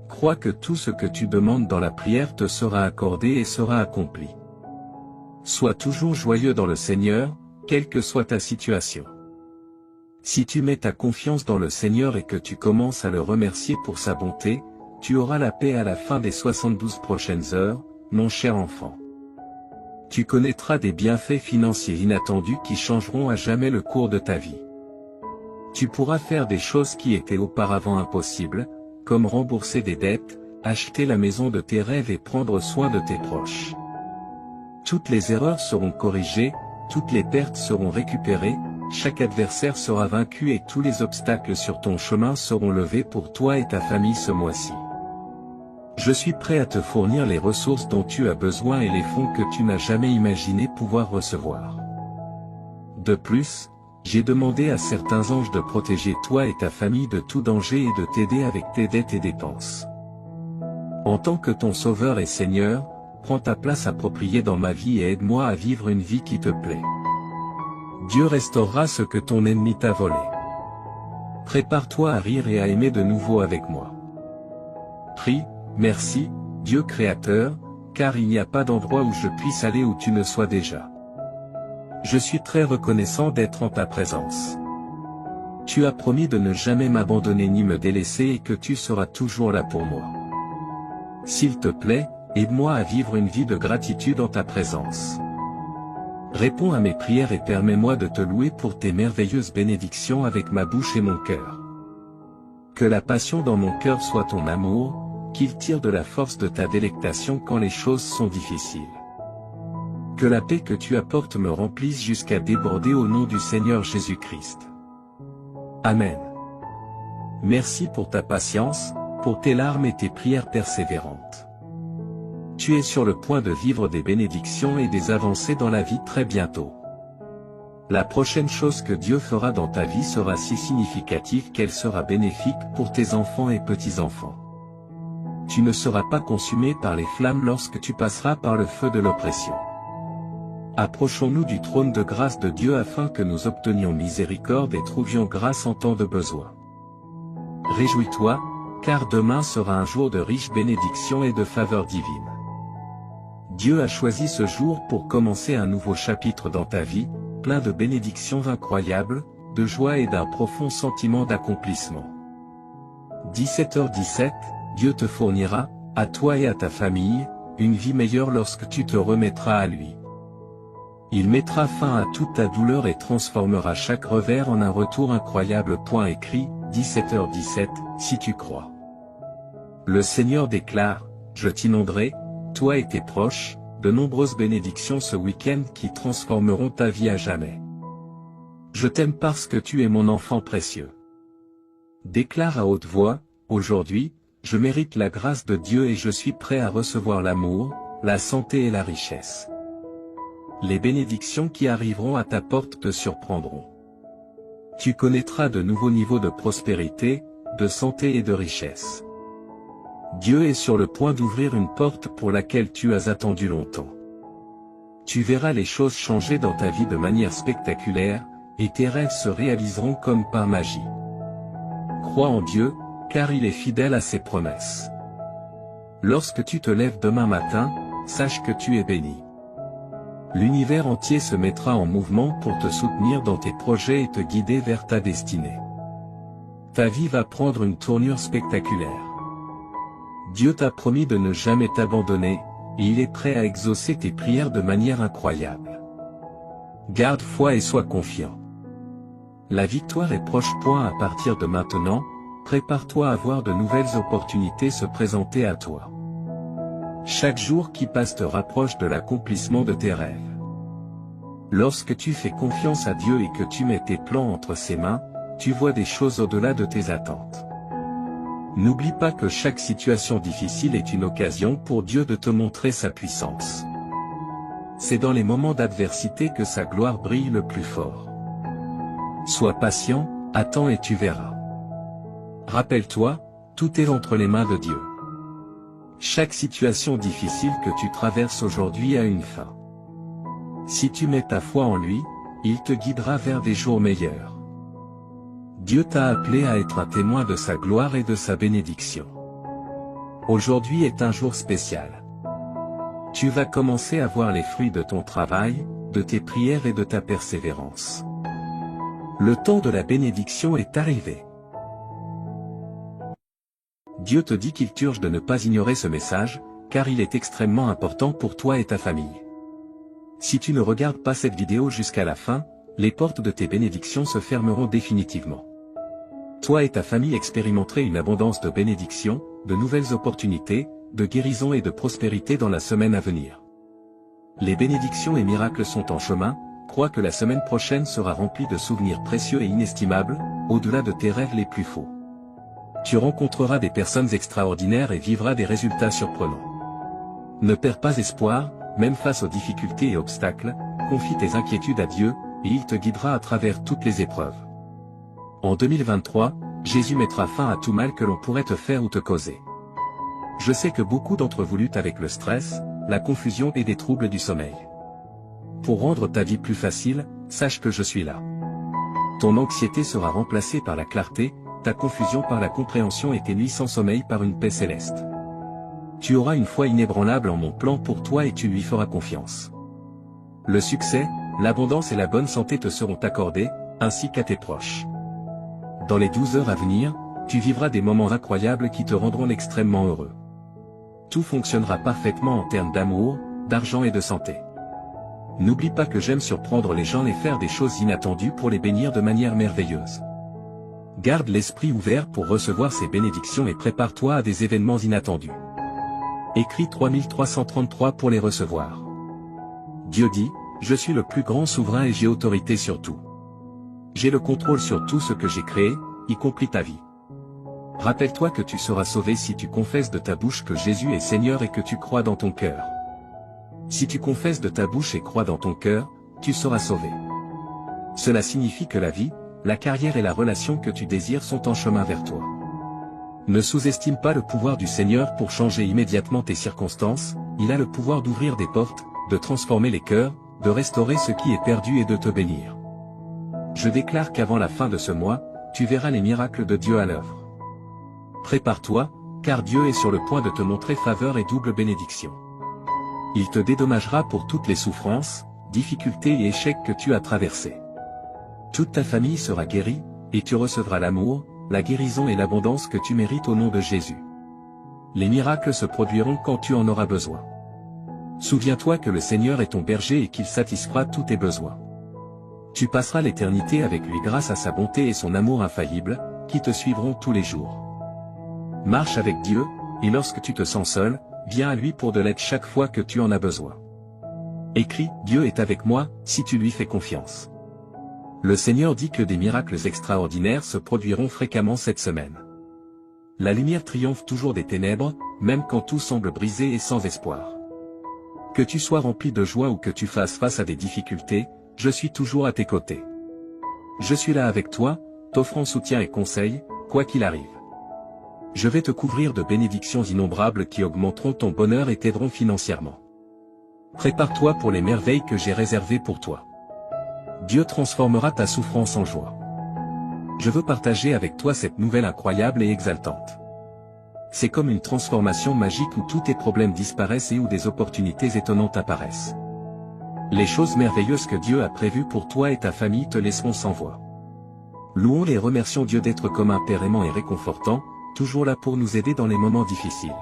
Crois que tout ce que tu demandes dans la prière te sera accordé et sera accompli. Sois toujours joyeux dans le Seigneur, quelle que soit ta situation. Si tu mets ta confiance dans le Seigneur et que tu commences à le remercier pour sa bonté, tu auras la paix à la fin des 72 prochaines heures, mon cher enfant. Tu connaîtras des bienfaits financiers inattendus qui changeront à jamais le cours de ta vie. Tu pourras faire des choses qui étaient auparavant impossibles, comme rembourser des dettes, acheter la maison de tes rêves et prendre soin de tes proches. Toutes les erreurs seront corrigées, toutes les pertes seront récupérées, chaque adversaire sera vaincu et tous les obstacles sur ton chemin seront levés pour toi et ta famille ce mois-ci. Je suis prêt à te fournir les ressources dont tu as besoin et les fonds que tu n'as jamais imaginé pouvoir recevoir. De plus, j'ai demandé à certains anges de protéger toi et ta famille de tout danger et de t'aider avec tes dettes et dépenses. En tant que ton Sauveur et Seigneur, prends ta place appropriée dans ma vie et aide-moi à vivre une vie qui te plaît. Dieu restaurera ce que ton ennemi t'a volé. Prépare-toi à rire et à aimer de nouveau avec moi. Prie, merci, Dieu créateur, car il n'y a pas d'endroit où je puisse aller où tu ne sois déjà. Je suis très reconnaissant d'être en ta présence. Tu as promis de ne jamais m'abandonner ni me délaisser et que tu seras toujours là pour moi. S'il te plaît, aide-moi à vivre une vie de gratitude en ta présence. Réponds à mes prières et permets-moi de te louer pour tes merveilleuses bénédictions avec ma bouche et mon cœur. Que la passion dans mon cœur soit ton amour, qu'il tire de la force de ta délectation quand les choses sont difficiles. Que la paix que tu apportes me remplisse jusqu'à déborder au nom du Seigneur Jésus-Christ. Amen. Merci pour ta patience, pour tes larmes et tes prières persévérantes. Tu es sur le point de vivre des bénédictions et des avancées dans la vie très bientôt. La prochaine chose que Dieu fera dans ta vie sera si significative qu'elle sera bénéfique pour tes enfants et petits-enfants. Tu ne seras pas consumé par les flammes lorsque tu passeras par le feu de l'oppression. Approchons-nous du trône de grâce de Dieu afin que nous obtenions miséricorde et trouvions grâce en temps de besoin. Réjouis-toi, car demain sera un jour de riches bénédictions et de faveurs divines. Dieu a choisi ce jour pour commencer un nouveau chapitre dans ta vie, plein de bénédictions incroyables, de joie et d'un profond sentiment d'accomplissement. 17h17, Dieu te fournira, à toi et à ta famille, une vie meilleure lorsque tu te remettras à lui. Il mettra fin à toute ta douleur et transformera chaque revers en un retour incroyable. Écrit, 17h17, si tu crois. Le Seigneur déclare, je t'inonderai, toi et tes proches, de nombreuses bénédictions ce week-end qui transformeront ta vie à jamais. Je t'aime parce que tu es mon enfant précieux. Déclare à haute voix, aujourd'hui, je mérite la grâce de Dieu et je suis prêt à recevoir l'amour, la santé et la richesse. Les bénédictions qui arriveront à ta porte te surprendront. Tu connaîtras de nouveaux niveaux de prospérité, de santé et de richesse. Dieu est sur le point d'ouvrir une porte pour laquelle tu as attendu longtemps. Tu verras les choses changer dans ta vie de manière spectaculaire, et tes rêves se réaliseront comme par magie. Crois en Dieu, car il est fidèle à ses promesses. Lorsque tu te lèves demain matin, sache que tu es béni. L'univers entier se mettra en mouvement pour te soutenir dans tes projets et te guider vers ta destinée. Ta vie va prendre une tournure spectaculaire. Dieu t'a promis de ne jamais t'abandonner, et il est prêt à exaucer tes prières de manière incroyable. Garde foi et sois confiant. La victoire est proche. À partir de maintenant, prépare-toi à voir de nouvelles opportunités se présenter à toi. Chaque jour qui passe te rapproche de l'accomplissement de tes rêves. Lorsque tu fais confiance à Dieu et que tu mets tes plans entre ses mains, tu vois des choses au-delà de tes attentes. N'oublie pas que chaque situation difficile est une occasion pour Dieu de te montrer sa puissance. C'est dans les moments d'adversité que sa gloire brille le plus fort. Sois patient, attends et tu verras. Rappelle-toi, tout est entre les mains de Dieu. Chaque situation difficile que tu traverses aujourd'hui a une fin. Si tu mets ta foi en lui, il te guidera vers des jours meilleurs. Dieu t'a appelé à être un témoin de sa gloire et de sa bénédiction. Aujourd'hui est un jour spécial. Tu vas commencer à voir les fruits de ton travail, de tes prières et de ta persévérance. Le temps de la bénédiction est arrivé. Dieu te dit qu'il t'urge de ne pas ignorer ce message, car il est extrêmement important pour toi et ta famille. Si tu ne regardes pas cette vidéo jusqu'à la fin, les portes de tes bénédictions se fermeront définitivement. Toi et ta famille expérimenterez une abondance de bénédictions, de nouvelles opportunités, de guérison et de prospérité dans la semaine à venir. Les bénédictions et miracles sont en chemin. Crois que la semaine prochaine sera remplie de souvenirs précieux et inestimables, au-delà de tes rêves les plus faux. Tu rencontreras des personnes extraordinaires et vivras des résultats surprenants. Ne perds pas espoir, même face aux difficultés et obstacles, confie tes inquiétudes à Dieu, et il te guidera à travers toutes les épreuves. En 2023, Jésus mettra fin à tout mal que l'on pourrait te faire ou te causer. Je sais que beaucoup d'entre vous luttent avec le stress, la confusion et des troubles du sommeil. Pour rendre ta vie plus facile, sache que je suis là. Ton anxiété sera remplacée par la clarté, ta confusion par la compréhension et tes nuits sans sommeil par une paix céleste. Tu auras une foi inébranlable en mon plan pour toi et tu lui feras confiance. Le succès, l'abondance et la bonne santé te seront accordés, ainsi qu'à tes proches. Dans les 12 heures à venir, tu vivras des moments incroyables qui te rendront extrêmement heureux. Tout fonctionnera parfaitement en termes d'amour, d'argent et de santé. N'oublie pas que j'aime surprendre les gens et faire des choses inattendues pour les bénir de manière merveilleuse. Garde l'esprit ouvert pour recevoir ces bénédictions et prépare-toi à des événements inattendus. Écris 3333 pour les recevoir. Dieu dit, je suis le plus grand souverain et j'ai autorité sur tout. J'ai le contrôle sur tout ce que j'ai créé, y compris ta vie. Rappelle-toi que tu seras sauvé si tu confesses de ta bouche que Jésus est Seigneur et que tu crois dans ton cœur. Si tu confesses de ta bouche et crois dans ton cœur, tu seras sauvé. Cela signifie que la vie, la carrière et la relation que tu désires sont en chemin vers toi. Ne sous-estime pas le pouvoir du Seigneur pour changer immédiatement tes circonstances, il a le pouvoir d'ouvrir des portes, de transformer les cœurs, de restaurer ce qui est perdu et de te bénir. Je déclare qu'avant la fin de ce mois, tu verras les miracles de Dieu à l'œuvre. Prépare-toi, car Dieu est sur le point de te montrer faveur et double bénédiction. Il te dédommagera pour toutes les souffrances, difficultés et échecs que tu as traversés. Toute ta famille sera guérie, et tu recevras l'amour, la guérison et l'abondance que tu mérites au nom de Jésus. Les miracles se produiront quand tu en auras besoin. Souviens-toi que le Seigneur est ton berger et qu'il satisfera tous tes besoins. Tu passeras l'éternité avec lui grâce à sa bonté et son amour infaillible, qui te suivront tous les jours. Marche avec Dieu, et lorsque tu te sens seul, viens à lui pour de l'aide chaque fois que tu en as besoin. Écris, Dieu est avec moi, si tu lui fais confiance. Le Seigneur dit que des miracles extraordinaires se produiront fréquemment cette semaine. La lumière triomphe toujours des ténèbres, même quand tout semble brisé et sans espoir. Que tu sois rempli de joie ou que tu fasses face à des difficultés, je suis toujours à tes côtés. Je suis là avec toi, t'offrant soutien et conseil, quoi qu'il arrive. Je vais te couvrir de bénédictions innombrables qui augmenteront ton bonheur et t'aideront financièrement. Prépare-toi pour les merveilles que j'ai réservées pour toi. Dieu transformera ta souffrance en joie. Je veux partager avec toi cette nouvelle incroyable et exaltante. C'est comme une transformation magique où tous tes problèmes disparaissent et où des opportunités étonnantes apparaissent. Les choses merveilleuses que Dieu a prévues pour toi et ta famille te laisseront sans voix. Louons et remercions Dieu d'être comme un Père aimant et réconfortant, toujours là pour nous aider dans les moments difficiles.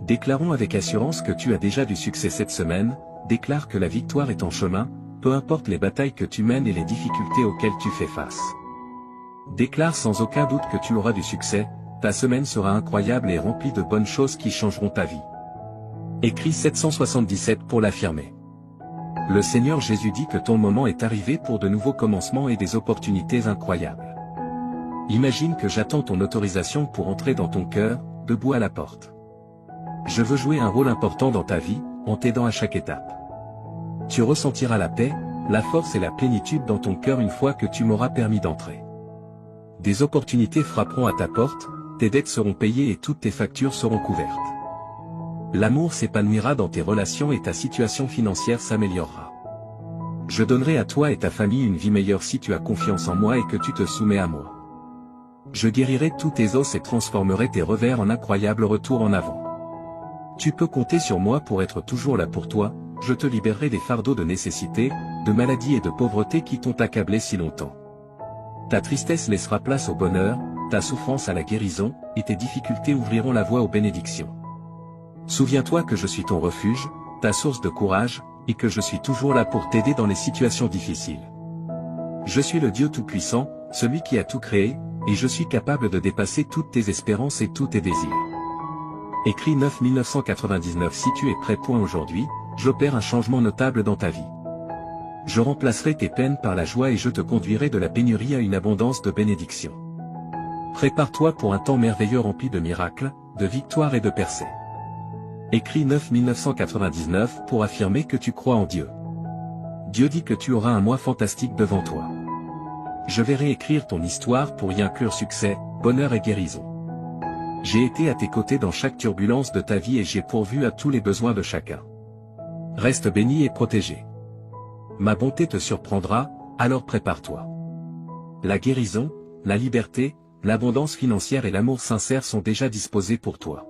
Déclarons avec assurance que tu as déjà du succès cette semaine, déclare que la victoire est en chemin, peu importe les batailles que tu mènes et les difficultés auxquelles tu fais face. Déclare sans aucun doute que tu auras du succès, ta semaine sera incroyable et remplie de bonnes choses qui changeront ta vie. Écris 777 pour l'affirmer. Le Seigneur Jésus dit que ton moment est arrivé pour de nouveaux commencements et des opportunités incroyables. Imagine que j'attends ton autorisation pour entrer dans ton cœur, debout à la porte. Je veux jouer un rôle important dans ta vie, en t'aidant à chaque étape. Tu ressentiras la paix, la force et la plénitude dans ton cœur une fois que tu m'auras permis d'entrer. Des opportunités frapperont à ta porte, tes dettes seront payées et toutes tes factures seront couvertes. L'amour s'épanouira dans tes relations et ta situation financière s'améliorera. Je donnerai à toi et ta famille une vie meilleure si tu as confiance en moi et que tu te soumets à moi. Je guérirai tous tes os et transformerai tes revers en incroyables retours en avant. Tu peux compter sur moi pour être toujours là pour toi, je te libérerai des fardeaux de nécessité, de maladie et de pauvreté qui t'ont accablé si longtemps. Ta tristesse laissera place au bonheur, ta souffrance à la guérison, et tes difficultés ouvriront la voie aux bénédictions. Souviens-toi que je suis ton refuge, ta source de courage, et que je suis toujours là pour t'aider dans les situations difficiles. Je suis le Dieu Tout-Puissant, celui qui a tout créé, et je suis capable de dépasser toutes tes espérances et tous tes désirs. Écris 9 si tu es prêt. Aujourd'hui, j'opère un changement notable dans ta vie. Je remplacerai tes peines par la joie et je te conduirai de la pénurie à une abondance de bénédictions. Prépare-toi pour un temps merveilleux rempli de miracles, de victoires et de percées. Écris 9 pour affirmer que tu crois en Dieu. Dieu dit que tu auras un mois fantastique devant toi. Je vais réécrire ton histoire pour y inclure succès, bonheur et guérison. J'ai été à tes côtés dans chaque turbulence de ta vie et j'ai pourvu à tous les besoins de chacun. Reste béni et protégé. Ma bonté te surprendra, alors prépare-toi. La guérison, la liberté, l'abondance financière et l'amour sincère sont déjà disposés pour toi.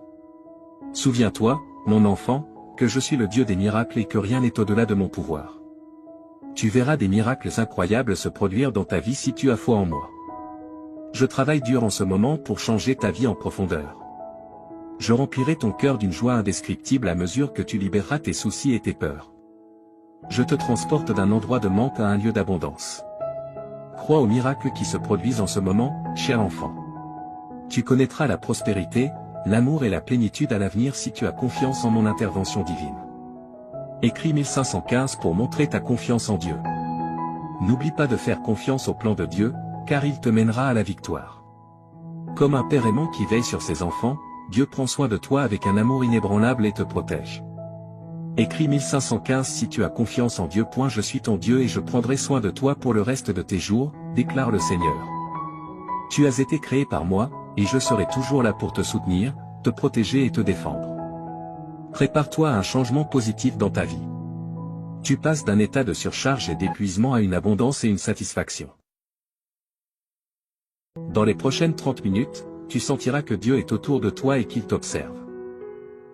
Souviens-toi, mon enfant, que je suis le Dieu des miracles et que rien n'est au-delà de mon pouvoir. Tu verras des miracles incroyables se produire dans ta vie si tu as foi en moi. Je travaille dur en ce moment pour changer ta vie en profondeur. Je remplirai ton cœur d'une joie indescriptible à mesure que tu libéreras tes soucis et tes peurs. Je te transporte d'un endroit de manque à un lieu d'abondance. Crois aux miracles qui se produisent en ce moment, cher enfant. Tu connaîtras la prospérité, l'amour et la plénitude à l'avenir si tu as confiance en mon intervention divine. Écris 1515 pour montrer ta confiance en Dieu. N'oublie pas de faire confiance au plan de Dieu, car il te mènera à la victoire. Comme un père aimant qui veille sur ses enfants, Dieu prend soin de toi avec un amour inébranlable et te protège. Écris 1515 si tu as confiance en Dieu. Je suis ton Dieu et je prendrai soin de toi pour le reste de tes jours, déclare le Seigneur. Tu as été créé par moi, et je serai toujours là pour te soutenir, te protéger et te défendre. Prépare-toi à un changement positif dans ta vie. Tu passes d'un état de surcharge et d'épuisement à une abondance et une satisfaction. Dans les prochaines 30 minutes, tu sentiras que Dieu est autour de toi et qu'il t'observe.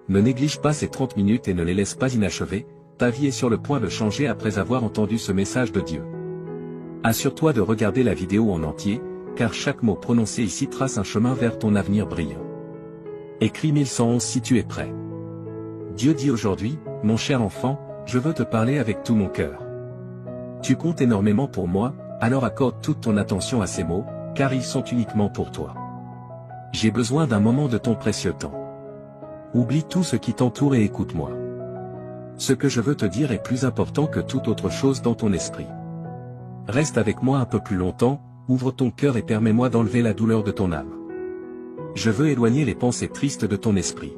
Ne néglige pas ces 30 minutes et ne les laisse pas inachevées, ta vie est sur le point de changer après avoir entendu ce message de Dieu. Assure-toi de regarder la vidéo en entier, car chaque mot prononcé ici trace un chemin vers ton avenir brillant. Écris 1111 si tu es prêt. Dieu dit aujourd'hui, mon cher enfant, je veux te parler avec tout mon cœur. Tu comptes énormément pour moi, alors accorde toute ton attention à ces mots, car ils sont uniquement pour toi. J'ai besoin d'un moment de ton précieux temps. Oublie tout ce qui t'entoure et écoute-moi. Ce que je veux te dire est plus important que toute autre chose dans ton esprit. Reste avec moi un peu plus longtemps, ouvre ton cœur et permets-moi d'enlever la douleur de ton âme. Je veux éloigner les pensées tristes de ton esprit.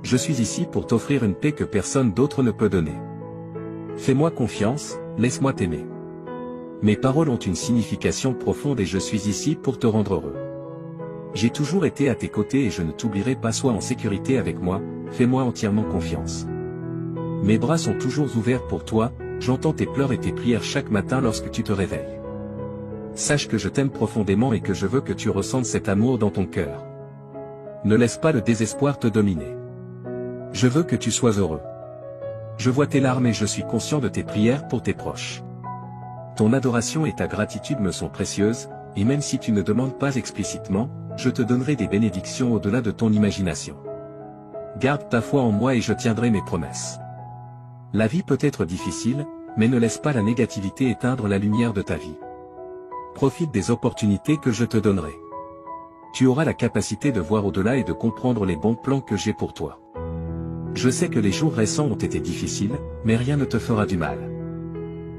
Je suis ici pour t'offrir une paix que personne d'autre ne peut donner. Fais-moi confiance, laisse-moi t'aimer. Mes paroles ont une signification profonde et je suis ici pour te rendre heureux. J'ai toujours été à tes côtés et je ne t'oublierai pas. Sois en sécurité avec moi, fais-moi entièrement confiance. Mes bras sont toujours ouverts pour toi, j'entends tes pleurs et tes prières chaque matin lorsque tu te réveilles. Sache que je t'aime profondément et que je veux que tu ressentes cet amour dans ton cœur. Ne laisse pas le désespoir te dominer. Je veux que tu sois heureux. Je vois tes larmes et je suis conscient de tes prières pour tes proches. Ton adoration et ta gratitude me sont précieuses, et même si tu ne demandes pas explicitement, je te donnerai des bénédictions au-delà de ton imagination. Garde ta foi en moi et je tiendrai mes promesses. La vie peut être difficile, mais ne laisse pas la négativité éteindre la lumière de ta vie. Profite des opportunités que je te donnerai. Tu auras la capacité de voir au-delà et de comprendre les bons plans que j'ai pour toi. Je sais que les jours récents ont été difficiles, mais rien ne te fera du mal.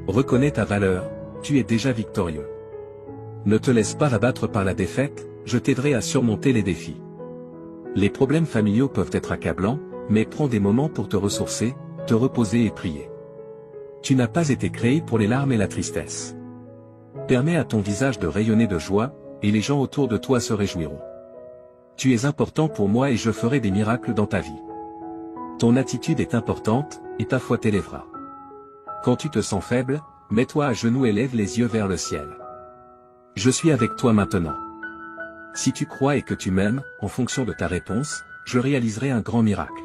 Reconnais ta valeur, tu es déjà victorieux. Ne te laisse pas abattre par la défaite, je t'aiderai à surmonter les défis. Les problèmes familiaux peuvent être accablants, mais prends des moments pour te ressourcer, te reposer et prier. Tu n'as pas été créé pour les larmes et la tristesse. Permets à ton visage de rayonner de joie, et les gens autour de toi se réjouiront. Tu es important pour moi et je ferai des miracles dans ta vie. Ton attitude est importante, et ta foi t'élèvera. Quand tu te sens faible, mets-toi à genoux et lève les yeux vers le ciel. Je suis avec toi maintenant. Si tu crois et que tu m'aimes, en fonction de ta réponse, je réaliserai un grand miracle.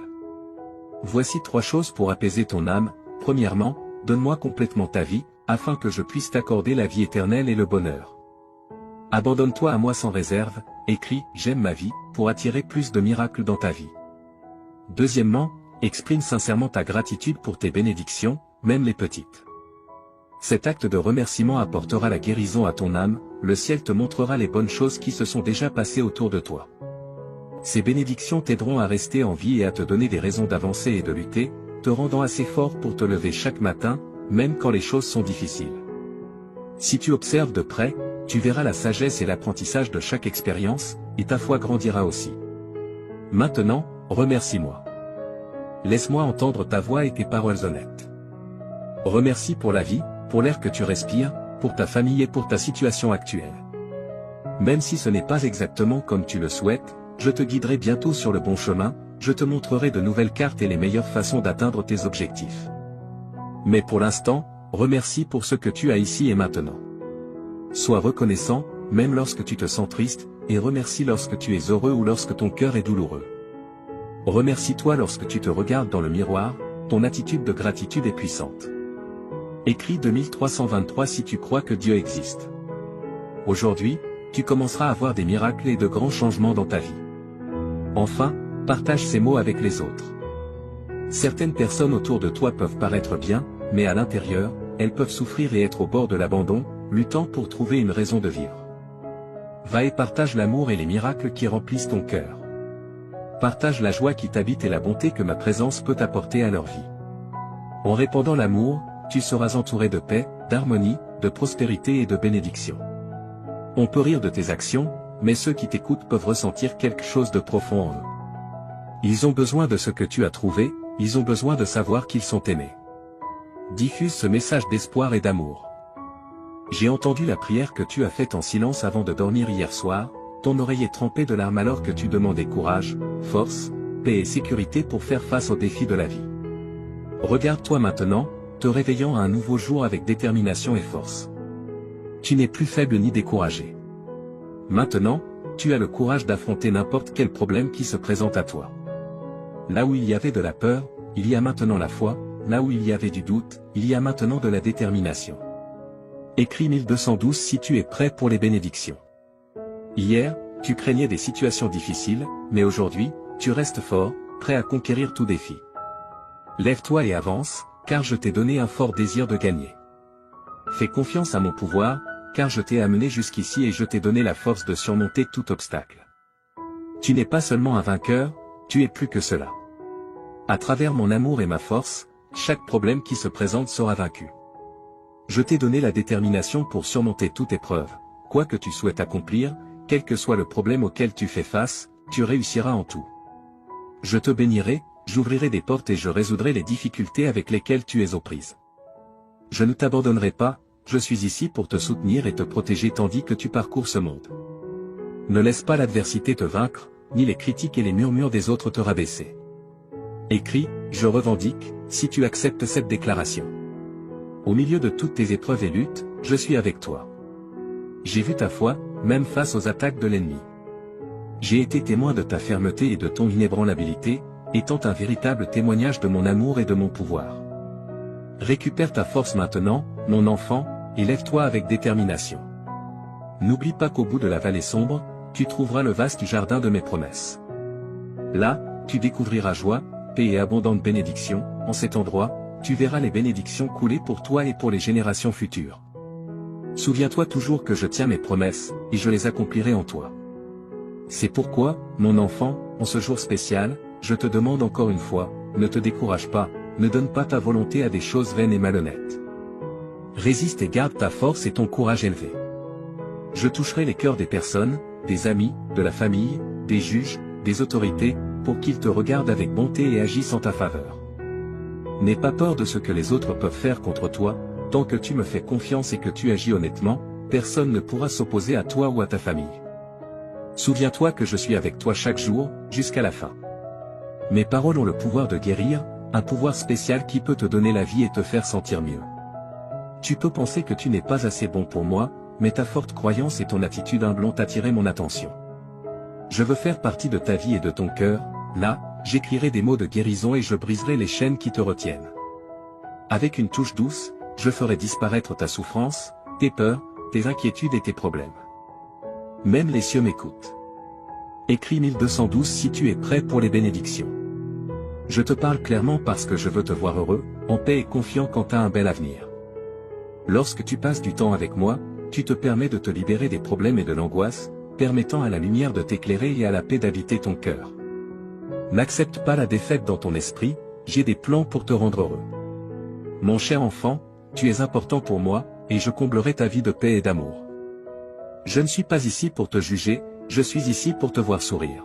Voici 3 choses pour apaiser ton âme. Premièrement, donne-moi complètement ta vie, afin que je puisse t'accorder la vie éternelle et le bonheur. Abandonne-toi à moi sans réserve, écris « J'aime ma vie » pour attirer plus de miracles dans ta vie. Deuxièmement, exprime sincèrement ta gratitude pour tes bénédictions, même les petites. Cet acte de remerciement apportera la guérison à ton âme, le ciel te montrera les bonnes choses qui se sont déjà passées autour de toi. Ces bénédictions t'aideront à rester en vie et à te donner des raisons d'avancer et de lutter, te rendant assez fort pour te lever chaque matin, même quand les choses sont difficiles. Si tu observes de près, tu verras la sagesse et l'apprentissage de chaque expérience, et ta foi grandira aussi. Maintenant, remercie-moi. Laisse-moi entendre ta voix et tes paroles honnêtes. Remercie pour la vie, pour l'air que tu respires, pour ta famille et pour ta situation actuelle. Même si ce n'est pas exactement comme tu le souhaites, je te guiderai bientôt sur le bon chemin, je te montrerai de nouvelles cartes et les meilleures façons d'atteindre tes objectifs. Mais pour l'instant, remercie pour ce que tu as ici et maintenant. Sois reconnaissant, même lorsque tu te sens triste, et remercie lorsque tu es heureux ou lorsque ton cœur est douloureux. Remercie-toi lorsque tu te regardes dans le miroir, ton attitude de gratitude est puissante. Écris 2323 si tu crois que Dieu existe. Aujourd'hui, tu commenceras à voir des miracles et de grands changements dans ta vie. Enfin, partage ces mots avec les autres. Certaines personnes autour de toi peuvent paraître bien, mais à l'intérieur, elles peuvent souffrir et être au bord de l'abandon, luttant pour trouver une raison de vivre. Va et partage l'amour et les miracles qui remplissent ton cœur. Partage la joie qui t'habite et la bonté que ma présence peut apporter à leur vie. En répandant l'amour, tu seras entouré de paix, d'harmonie, de prospérité et de bénédiction. On peut rire de tes actions, mais ceux qui t'écoutent peuvent ressentir quelque chose de profond en eux. Ils ont besoin de ce que tu as trouvé, ils ont besoin de savoir qu'ils sont aimés. Diffuse ce message d'espoir et d'amour. J'ai entendu la prière que tu as faite en silence avant de dormir hier soir, ton oreille est trempée de larmes alors que tu demandais courage, force, paix et sécurité pour faire face aux défis de la vie. Regarde-toi maintenant, te réveillant à un nouveau jour avec détermination et force. Tu n'es plus faible ni découragé. Maintenant, tu as le courage d'affronter n'importe quel problème qui se présente à toi. Là où il y avait de la peur, il y a maintenant la foi, là où il y avait du doute, il y a maintenant de la détermination. Écris 1212 si tu es prêt pour les bénédictions. Hier, tu craignais des situations difficiles, mais aujourd'hui, tu restes fort, prêt à conquérir tout défi. Lève-toi et avance, car je t'ai donné un fort désir de gagner. Fais confiance à mon pouvoir, car je t'ai amené jusqu'ici et je t'ai donné la force de surmonter tout obstacle. Tu n'es pas seulement un vainqueur, tu es plus que cela. À travers mon amour et ma force, chaque problème qui se présente sera vaincu. Je t'ai donné la détermination pour surmonter toute épreuve, quoi que tu souhaites accomplir, quel que soit le problème auquel tu fais face, tu réussiras en tout. Je te bénirai, j'ouvrirai des portes et je résoudrai les difficultés avec lesquelles tu es aux prises. Je ne t'abandonnerai pas, je suis ici pour te soutenir et te protéger tandis que tu parcours ce monde. Ne laisse pas l'adversité te vaincre, ni les critiques et les murmures des autres te rabaisser. Écris, je revendique, si tu acceptes cette déclaration. Au milieu de toutes tes épreuves et luttes, je suis avec toi. J'ai vu ta foi, même face aux attaques de l'ennemi. J'ai été témoin de ta fermeté et de ton inébranlabilité, étant un véritable témoignage de mon amour et de mon pouvoir. Récupère ta force maintenant, mon enfant, et lève-toi avec détermination. N'oublie pas qu'au bout de la vallée sombre, tu trouveras le vaste jardin de mes promesses. Là, tu découvriras joie, paix et abondante bénédiction, en cet endroit, tu verras les bénédictions couler pour toi et pour les générations futures. Souviens-toi toujours que je tiens mes promesses, et je les accomplirai en toi. C'est pourquoi, mon enfant, en ce jour spécial, je te demande encore une fois, ne te décourage pas, ne donne pas ta volonté à des choses vaines et malhonnêtes. Résiste et garde ta force et ton courage élevé. Je toucherai les cœurs des personnes, des amis, de la famille, des juges, des autorités, pour qu'ils te regardent avec bonté et agissent en ta faveur. N'aie pas peur de ce que les autres peuvent faire contre toi, tant que tu me fais confiance et que tu agis honnêtement, personne ne pourra s'opposer à toi ou à ta famille. Souviens-toi que je suis avec toi chaque jour, jusqu'à la fin. Mes paroles ont le pouvoir de guérir, un pouvoir spécial qui peut te donner la vie et te faire sentir mieux. Tu peux penser que tu n'es pas assez bon pour moi, mais ta forte croyance et ton attitude humble ont attiré mon attention. Je veux faire partie de ta vie et de ton cœur, là, j'écrirai des mots de guérison et je briserai les chaînes qui te retiennent. Avec une touche douce, je ferai disparaître ta souffrance, tes peurs, tes inquiétudes et tes problèmes. Même les cieux m'écoutent. Écris 1212 si tu es prêt pour les bénédictions. Je te parle clairement parce que je veux te voir heureux, en paix et confiant quant à un bel avenir. Lorsque tu passes du temps avec moi, tu te permets de te libérer des problèmes et de l'angoisse, permettant à la lumière de t'éclairer et à la paix d'habiter ton cœur. N'accepte pas la défaite dans ton esprit, j'ai des plans pour te rendre heureux. Mon cher enfant, tu es important pour moi, et je comblerai ta vie de paix et d'amour. Je ne suis pas ici pour te juger, je suis ici pour te voir sourire.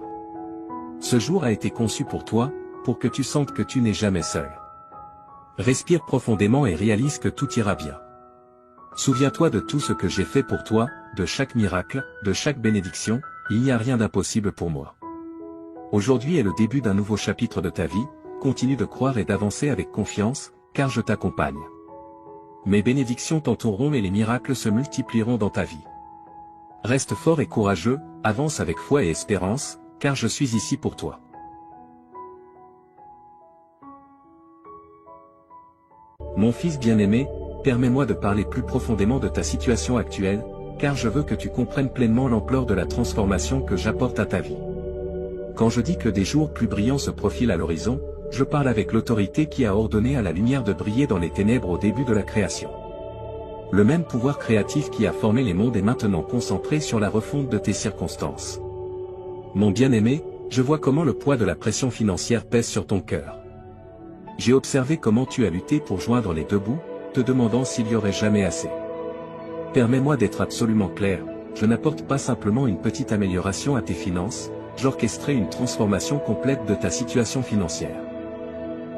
Ce jour a été conçu pour toi, pour que tu sentes que tu n'es jamais seul. Respire profondément et réalise que tout ira bien. Souviens-toi de tout ce que j'ai fait pour toi, de chaque miracle, de chaque bénédiction, il n'y a rien d'impossible pour moi. Aujourd'hui est le début d'un nouveau chapitre de ta vie, continue de croire et d'avancer avec confiance, car je t'accompagne. Mes bénédictions t'entoureront et les miracles se multiplieront dans ta vie. Reste fort et courageux, avance avec foi et espérance, car je suis ici pour toi. Mon fils bien-aimé, permets-moi de parler plus profondément de ta situation actuelle, car je veux que tu comprennes pleinement l'ampleur de la transformation que j'apporte à ta vie. Quand je dis que des jours plus brillants se profilent à l'horizon, je parle avec l'autorité qui a ordonné à la lumière de briller dans les ténèbres au début de la création. Le même pouvoir créatif qui a formé les mondes est maintenant concentré sur la refonte de tes circonstances. Mon bien-aimé, je vois comment le poids de la pression financière pèse sur ton cœur. J'ai observé comment tu as lutté pour joindre les deux bouts, te demandant s'il y aurait jamais assez. Permets-moi d'être absolument clair, je n'apporte pas simplement une petite amélioration à tes finances, j'orchestrerai une transformation complète de ta situation financière.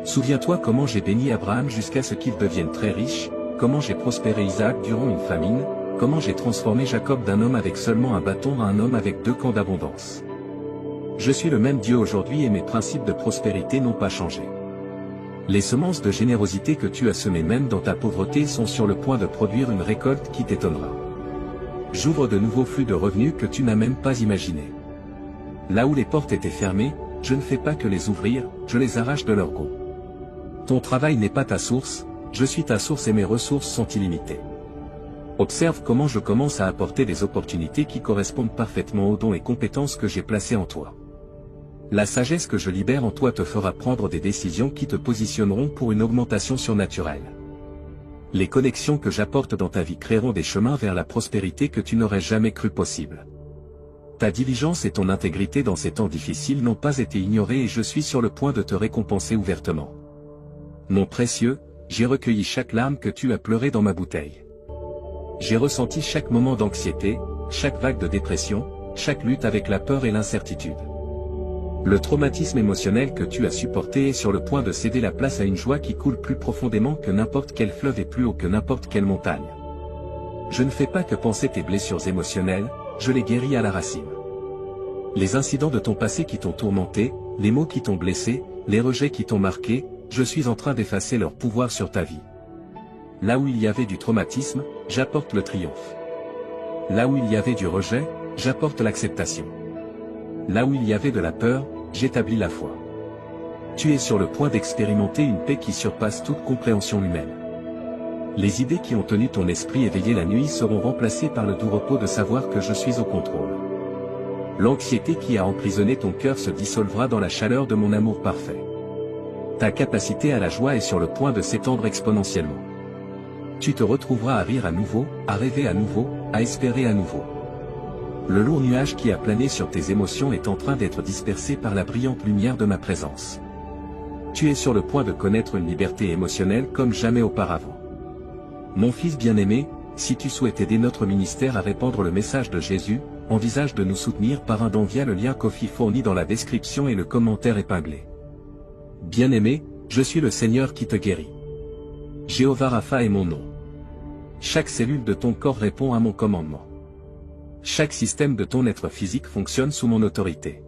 Souviens-toi comment j'ai béni Abraham jusqu'à ce qu'il devienne très riche, comment j'ai prospéré Isaac durant une famine, comment j'ai transformé Jacob d'un homme avec seulement un bâton à un homme avec 2 camps d'abondance. Je suis le même Dieu aujourd'hui et mes principes de prospérité n'ont pas changé. Les semences de générosité que tu as semées même dans ta pauvreté sont sur le point de produire une récolte qui t'étonnera. J'ouvre de nouveaux flux de revenus que tu n'as même pas imaginés. Là où les portes étaient fermées, je ne fais pas que les ouvrir, je les arrache de leur gonds. Ton travail n'est pas ta source, je suis ta source et mes ressources sont illimitées. Observe comment je commence à apporter des opportunités qui correspondent parfaitement aux dons et compétences que j'ai placés en toi. La sagesse que je libère en toi te fera prendre des décisions qui te positionneront pour une augmentation surnaturelle. Les connexions que j'apporte dans ta vie créeront des chemins vers la prospérité que tu n'aurais jamais cru possible. Ta diligence et ton intégrité dans ces temps difficiles n'ont pas été ignorées et je suis sur le point de te récompenser ouvertement. Mon précieux, j'ai recueilli chaque larme que tu as pleurée dans ma bouteille. J'ai ressenti chaque moment d'anxiété, chaque vague de dépression, chaque lutte avec la peur et l'incertitude. Le traumatisme émotionnel que tu as supporté est sur le point de céder la place à une joie qui coule plus profondément que n'importe quel fleuve et plus haut que n'importe quelle montagne. Je ne fais pas que penser tes blessures émotionnelles, je les guéris à la racine. Les incidents de ton passé qui t'ont tourmenté, les mots qui t'ont blessé, les rejets qui t'ont marqué, je suis en train d'effacer leur pouvoir sur ta vie. Là où il y avait du traumatisme, j'apporte le triomphe. Là où il y avait du rejet, j'apporte l'acceptation. Là où il y avait de la peur, j'établis la foi. Tu es sur le point d'expérimenter une paix qui surpasse toute compréhension humaine. Les idées qui ont tenu ton esprit éveillé la nuit seront remplacées par le doux repos de savoir que je suis au contrôle. L'anxiété qui a emprisonné ton cœur se dissolvera dans la chaleur de mon amour parfait. Ta capacité à la joie est sur le point de s'étendre exponentiellement. Tu te retrouveras à rire à nouveau, à rêver à nouveau, à espérer à nouveau. Le lourd nuage qui a plané sur tes émotions est en train d'être dispersé par la brillante lumière de ma présence. Tu es sur le point de connaître une liberté émotionnelle comme jamais auparavant. Mon fils bien-aimé, si tu souhaites aider notre ministère à répandre le message de Jésus, envisage de nous soutenir par un don via le lien Ko-fi fourni dans la description et le commentaire épinglé. Bien-aimé, je suis le Seigneur qui te guérit. Jéhovah Rapha est mon nom. Chaque cellule de ton corps répond à mon commandement. Chaque système de ton être physique fonctionne sous mon autorité.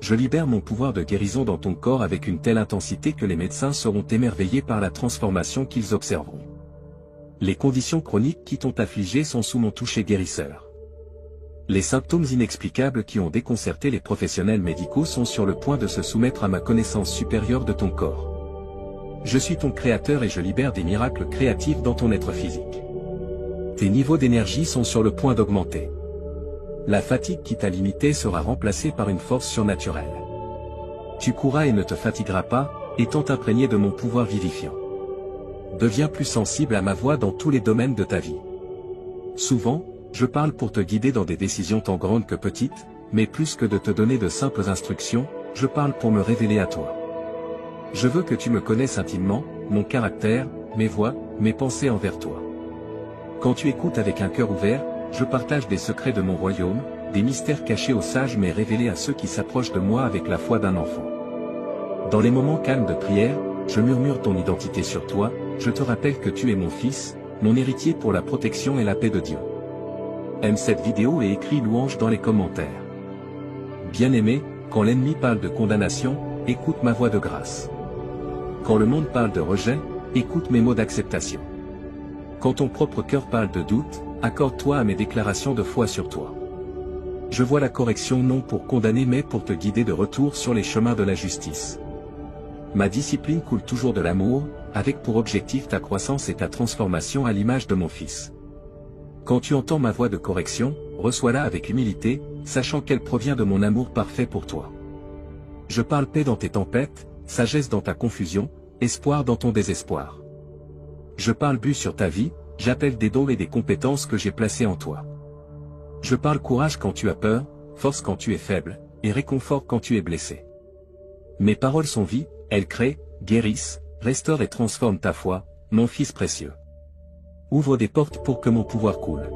Je libère mon pouvoir de guérison dans ton corps avec une telle intensité que les médecins seront émerveillés par la transformation qu'ils observeront. Les conditions chroniques qui t'ont affligé sont sous mon toucher guérisseur. Les symptômes inexplicables qui ont déconcerté les professionnels médicaux sont sur le point de se soumettre à ma connaissance supérieure de ton corps. Je suis ton créateur et je libère des miracles créatifs dans ton être physique. Tes niveaux d'énergie sont sur le point d'augmenter. La fatigue qui t'a limité sera remplacée par une force surnaturelle. Tu courras et ne te fatigueras pas, étant imprégné de mon pouvoir vivifiant. Deviens plus sensible à ma voix dans tous les domaines de ta vie. Souvent, je parle pour te guider dans des décisions tant grandes que petites, mais plus que de te donner de simples instructions, je parle pour me révéler à toi. Je veux que tu me connaisses intimement, mon caractère, mes voies, mes pensées envers toi. Quand tu écoutes avec un cœur ouvert, je partage des secrets de mon royaume, des mystères cachés aux sages mais révélés à ceux qui s'approchent de moi avec la foi d'un enfant. Dans les moments calmes de prière, je murmure ton identité sur toi, je te rappelle que tu es mon fils, mon héritier pour la protection et la paix de Dieu. Aime cette vidéo et écris louange dans les commentaires. Bien-aimé, quand l'ennemi parle de condamnation, écoute ma voix de grâce. Quand le monde parle de rejet, écoute mes mots d'acceptation. Quand ton propre cœur parle de doute, accorde-toi à mes déclarations de foi sur toi. Je vois la correction non pour condamner mais pour te guider de retour sur les chemins de la justice. Ma discipline coule toujours de l'amour, avec pour objectif ta croissance et ta transformation à l'image de mon Fils. Quand tu entends ma voix de correction, reçois-la avec humilité, sachant qu'elle provient de mon amour parfait pour toi. Je parle paix dans tes tempêtes, sagesse dans ta confusion, espoir dans ton désespoir. Je parle but sur ta vie, j'appelle des dons et des compétences que j'ai placés en toi. Je parle courage quand tu as peur, force quand tu es faible, et réconfort quand tu es blessé. Mes paroles sont vie, elles créent, guérissent, restaurent et transforment ta foi, mon Fils précieux. Ouvre des portes pour que mon pouvoir coule.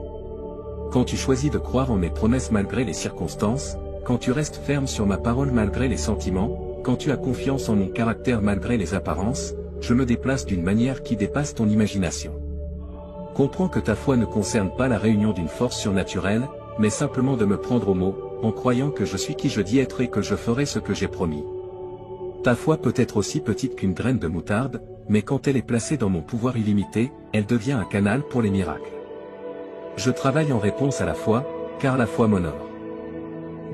Quand tu choisis de croire en mes promesses malgré les circonstances, quand tu restes ferme sur ma parole malgré les sentiments, quand tu as confiance en mon caractère malgré les apparences, je me déplace d'une manière qui dépasse ton imagination. Comprends que ta foi ne concerne pas la réunion d'une force surnaturelle, mais simplement de me prendre au mot, en croyant que je suis qui je dis être et que je ferai ce que j'ai promis. Ta foi peut être aussi petite qu'une graine de moutarde, mais quand elle est placée dans mon pouvoir illimité, elle devient un canal pour les miracles. Je travaille en réponse à la foi, car la foi m'honore.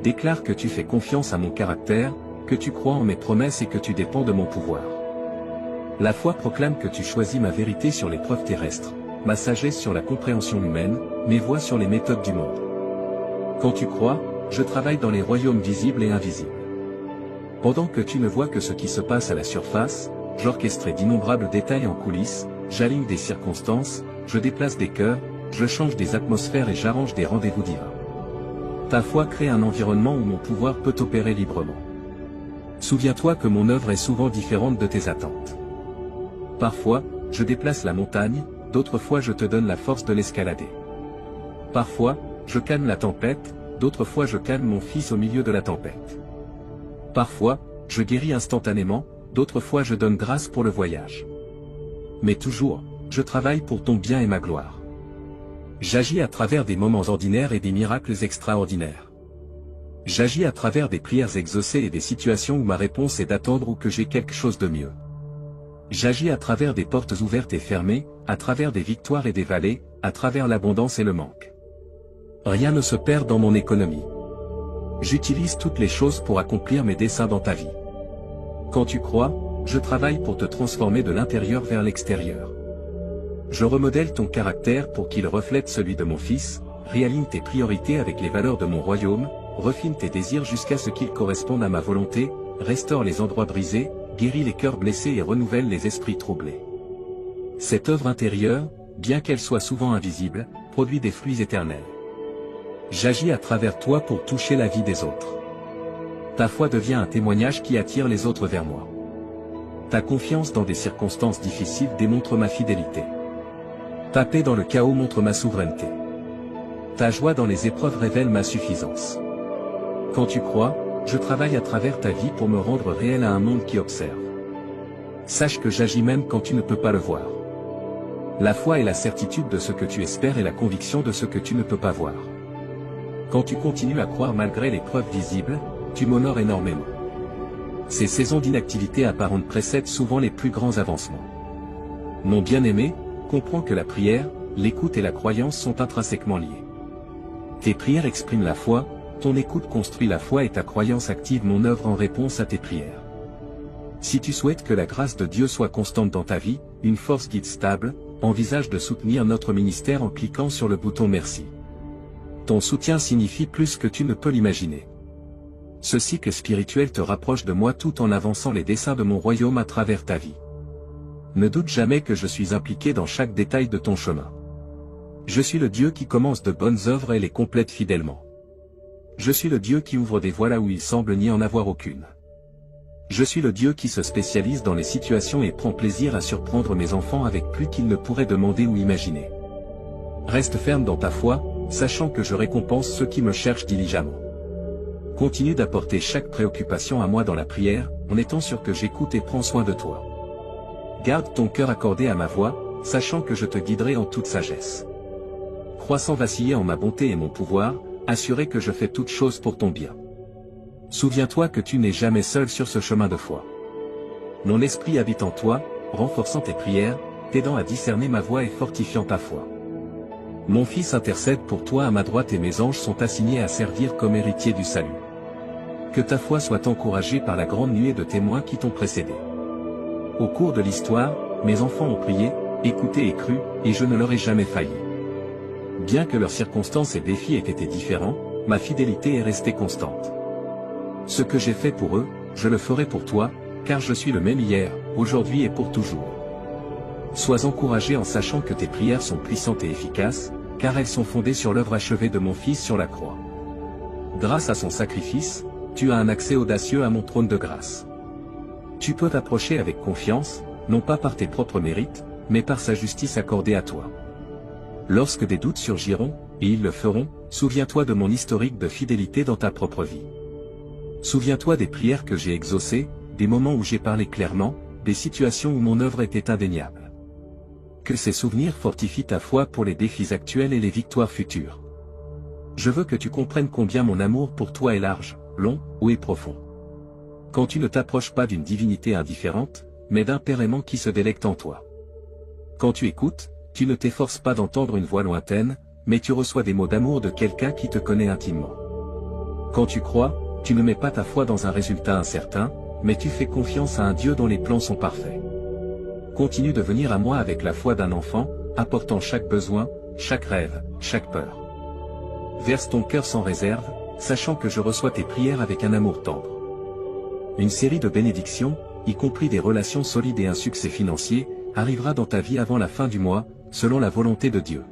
Déclare que tu fais confiance à mon caractère, que tu crois en mes promesses et que tu dépends de mon pouvoir. La foi proclame que tu choisis ma vérité sur les preuves terrestres, ma sagesse sur la compréhension humaine, mes voies sur les méthodes du monde. Quand tu crois, je travaille dans les royaumes visibles et invisibles. Pendant que tu ne vois que ce qui se passe à la surface, j'orchestre d'innombrables détails en coulisses, j'aligne des circonstances, je déplace des cœurs, je change des atmosphères et j'arrange des rendez-vous divins. Ta foi crée un environnement où mon pouvoir peut opérer librement. Souviens-toi que mon œuvre est souvent différente de tes attentes. Parfois, je déplace la montagne, d'autres fois je te donne la force de l'escalader. Parfois, je calme la tempête, d'autres fois je calme mon Fils au milieu de la tempête. Parfois, je guéris instantanément, d'autres fois je donne grâce pour le voyage. Mais toujours, je travaille pour ton bien et ma gloire. J'agis à travers des moments ordinaires et des miracles extraordinaires. J'agis à travers des prières exaucées et des situations où ma réponse est d'attendre ou que j'ai quelque chose de mieux. J'agis à travers des portes ouvertes et fermées, à travers des victoires et des vallées, à travers l'abondance et le manque. Rien ne se perd dans mon économie. J'utilise toutes les choses pour accomplir mes desseins dans ta vie. Quand tu crois, je travaille pour te transformer de l'intérieur vers l'extérieur. Je remodèle ton caractère pour qu'il reflète celui de mon Fils, réaligne tes priorités avec les valeurs de mon royaume, refine tes désirs jusqu'à ce qu'ils correspondent à ma volonté, restaure les endroits brisés, guérit les cœurs blessés et renouvelle les esprits troublés. Cette œuvre intérieure, bien qu'elle soit souvent invisible, produit des fruits éternels. J'agis à travers toi pour toucher la vie des autres. Ta foi devient un témoignage qui attire les autres vers moi. Ta confiance dans des circonstances difficiles démontre ma fidélité. Ta paix dans le chaos montre ma souveraineté. Ta joie dans les épreuves révèle ma suffisance. Quand tu crois, je travaille à travers ta vie pour me rendre réel à un monde qui observe. Sache que j'agis même quand tu ne peux pas le voir. La foi est la certitude de ce que tu espères et la conviction de ce que tu ne peux pas voir. Quand tu continues à croire malgré les preuves visibles, tu m'honores énormément. Ces saisons d'inactivité apparente précèdent souvent les plus grands avancements. Mon bien-aimé, comprends que la prière, l'écoute et la croyance sont intrinsèquement liées. Tes prières expriment la foi, ton écoute construit la foi et ta croyance active mon œuvre en réponse à tes prières. Si tu souhaites que la grâce de Dieu soit constante dans ta vie, une force guide stable, envisage de soutenir notre ministère en cliquant sur le bouton merci. Ton soutien signifie plus que tu ne peux l'imaginer. Ce cycle spirituel te rapproche de moi tout en avançant les desseins de mon royaume à travers ta vie. Ne doute jamais que je suis impliqué dans chaque détail de ton chemin. Je suis le Dieu qui commence de bonnes œuvres et les complète fidèlement. Je suis le Dieu qui ouvre des voies là où il semble n'y en avoir aucune. Je suis le Dieu qui se spécialise dans les situations et prend plaisir à surprendre mes enfants avec plus qu'ils ne pourraient demander ou imaginer. Reste ferme dans ta foi, sachant que je récompense ceux qui me cherchent diligemment. Continue d'apporter chaque préoccupation à moi dans la prière, en étant sûr que j'écoute et prends soin de toi. Garde ton cœur accordé à ma voix, sachant que je te guiderai en toute sagesse. Crois sans vaciller en ma bonté et mon pouvoir, assuré que je fais toutes choses pour ton bien. Souviens-toi que tu n'es jamais seul sur ce chemin de foi. Mon esprit habite en toi, renforçant tes prières, t'aidant à discerner ma voix et fortifiant ta foi. Mon Fils intercède pour toi à ma droite et mes anges sont assignés à servir comme héritiers du salut. Que ta foi soit encouragée par la grande nuée de témoins qui t'ont précédé. Au cours de l'histoire, mes enfants ont prié, écouté et cru, et je ne leur ai jamais failli. Bien que leurs circonstances et défis aient été différents, ma fidélité est restée constante. Ce que j'ai fait pour eux, je le ferai pour toi, car je suis le même hier, aujourd'hui et pour toujours. Sois encouragé en sachant que tes prières sont puissantes et efficaces, car elles sont fondées sur l'œuvre achevée de mon Fils sur la croix. Grâce à son sacrifice, tu as un accès audacieux à mon trône de grâce. Tu peux t'approcher avec confiance, non pas par tes propres mérites, mais par sa justice accordée à toi. Lorsque des doutes surgiront, et ils le feront, souviens-toi de mon historique de fidélité dans ta propre vie. Souviens-toi des prières que j'ai exaucées, des moments où j'ai parlé clairement, des situations où mon œuvre était indéniable. Que ces souvenirs fortifient ta foi pour les défis actuels et les victoires futures. Je veux que tu comprennes combien mon amour pour toi est large, long, haut et profond. Quand tu ne t'approches pas d'une divinité indifférente, mais d'un Père aimant qui se délecte en toi. Quand tu écoutes, tu ne t'efforces pas d'entendre une voix lointaine, mais tu reçois des mots d'amour de quelqu'un qui te connaît intimement. Quand tu crois, tu ne mets pas ta foi dans un résultat incertain, mais tu fais confiance à un Dieu dont les plans sont parfaits. Continue de venir à moi avec la foi d'un enfant, apportant chaque besoin, chaque rêve, chaque peur. Verse ton cœur sans réserve, sachant que je reçois tes prières avec un amour tendre. Une série de bénédictions, y compris des relations solides et un succès financier, arrivera dans ta vie avant la fin du mois, selon la volonté de Dieu.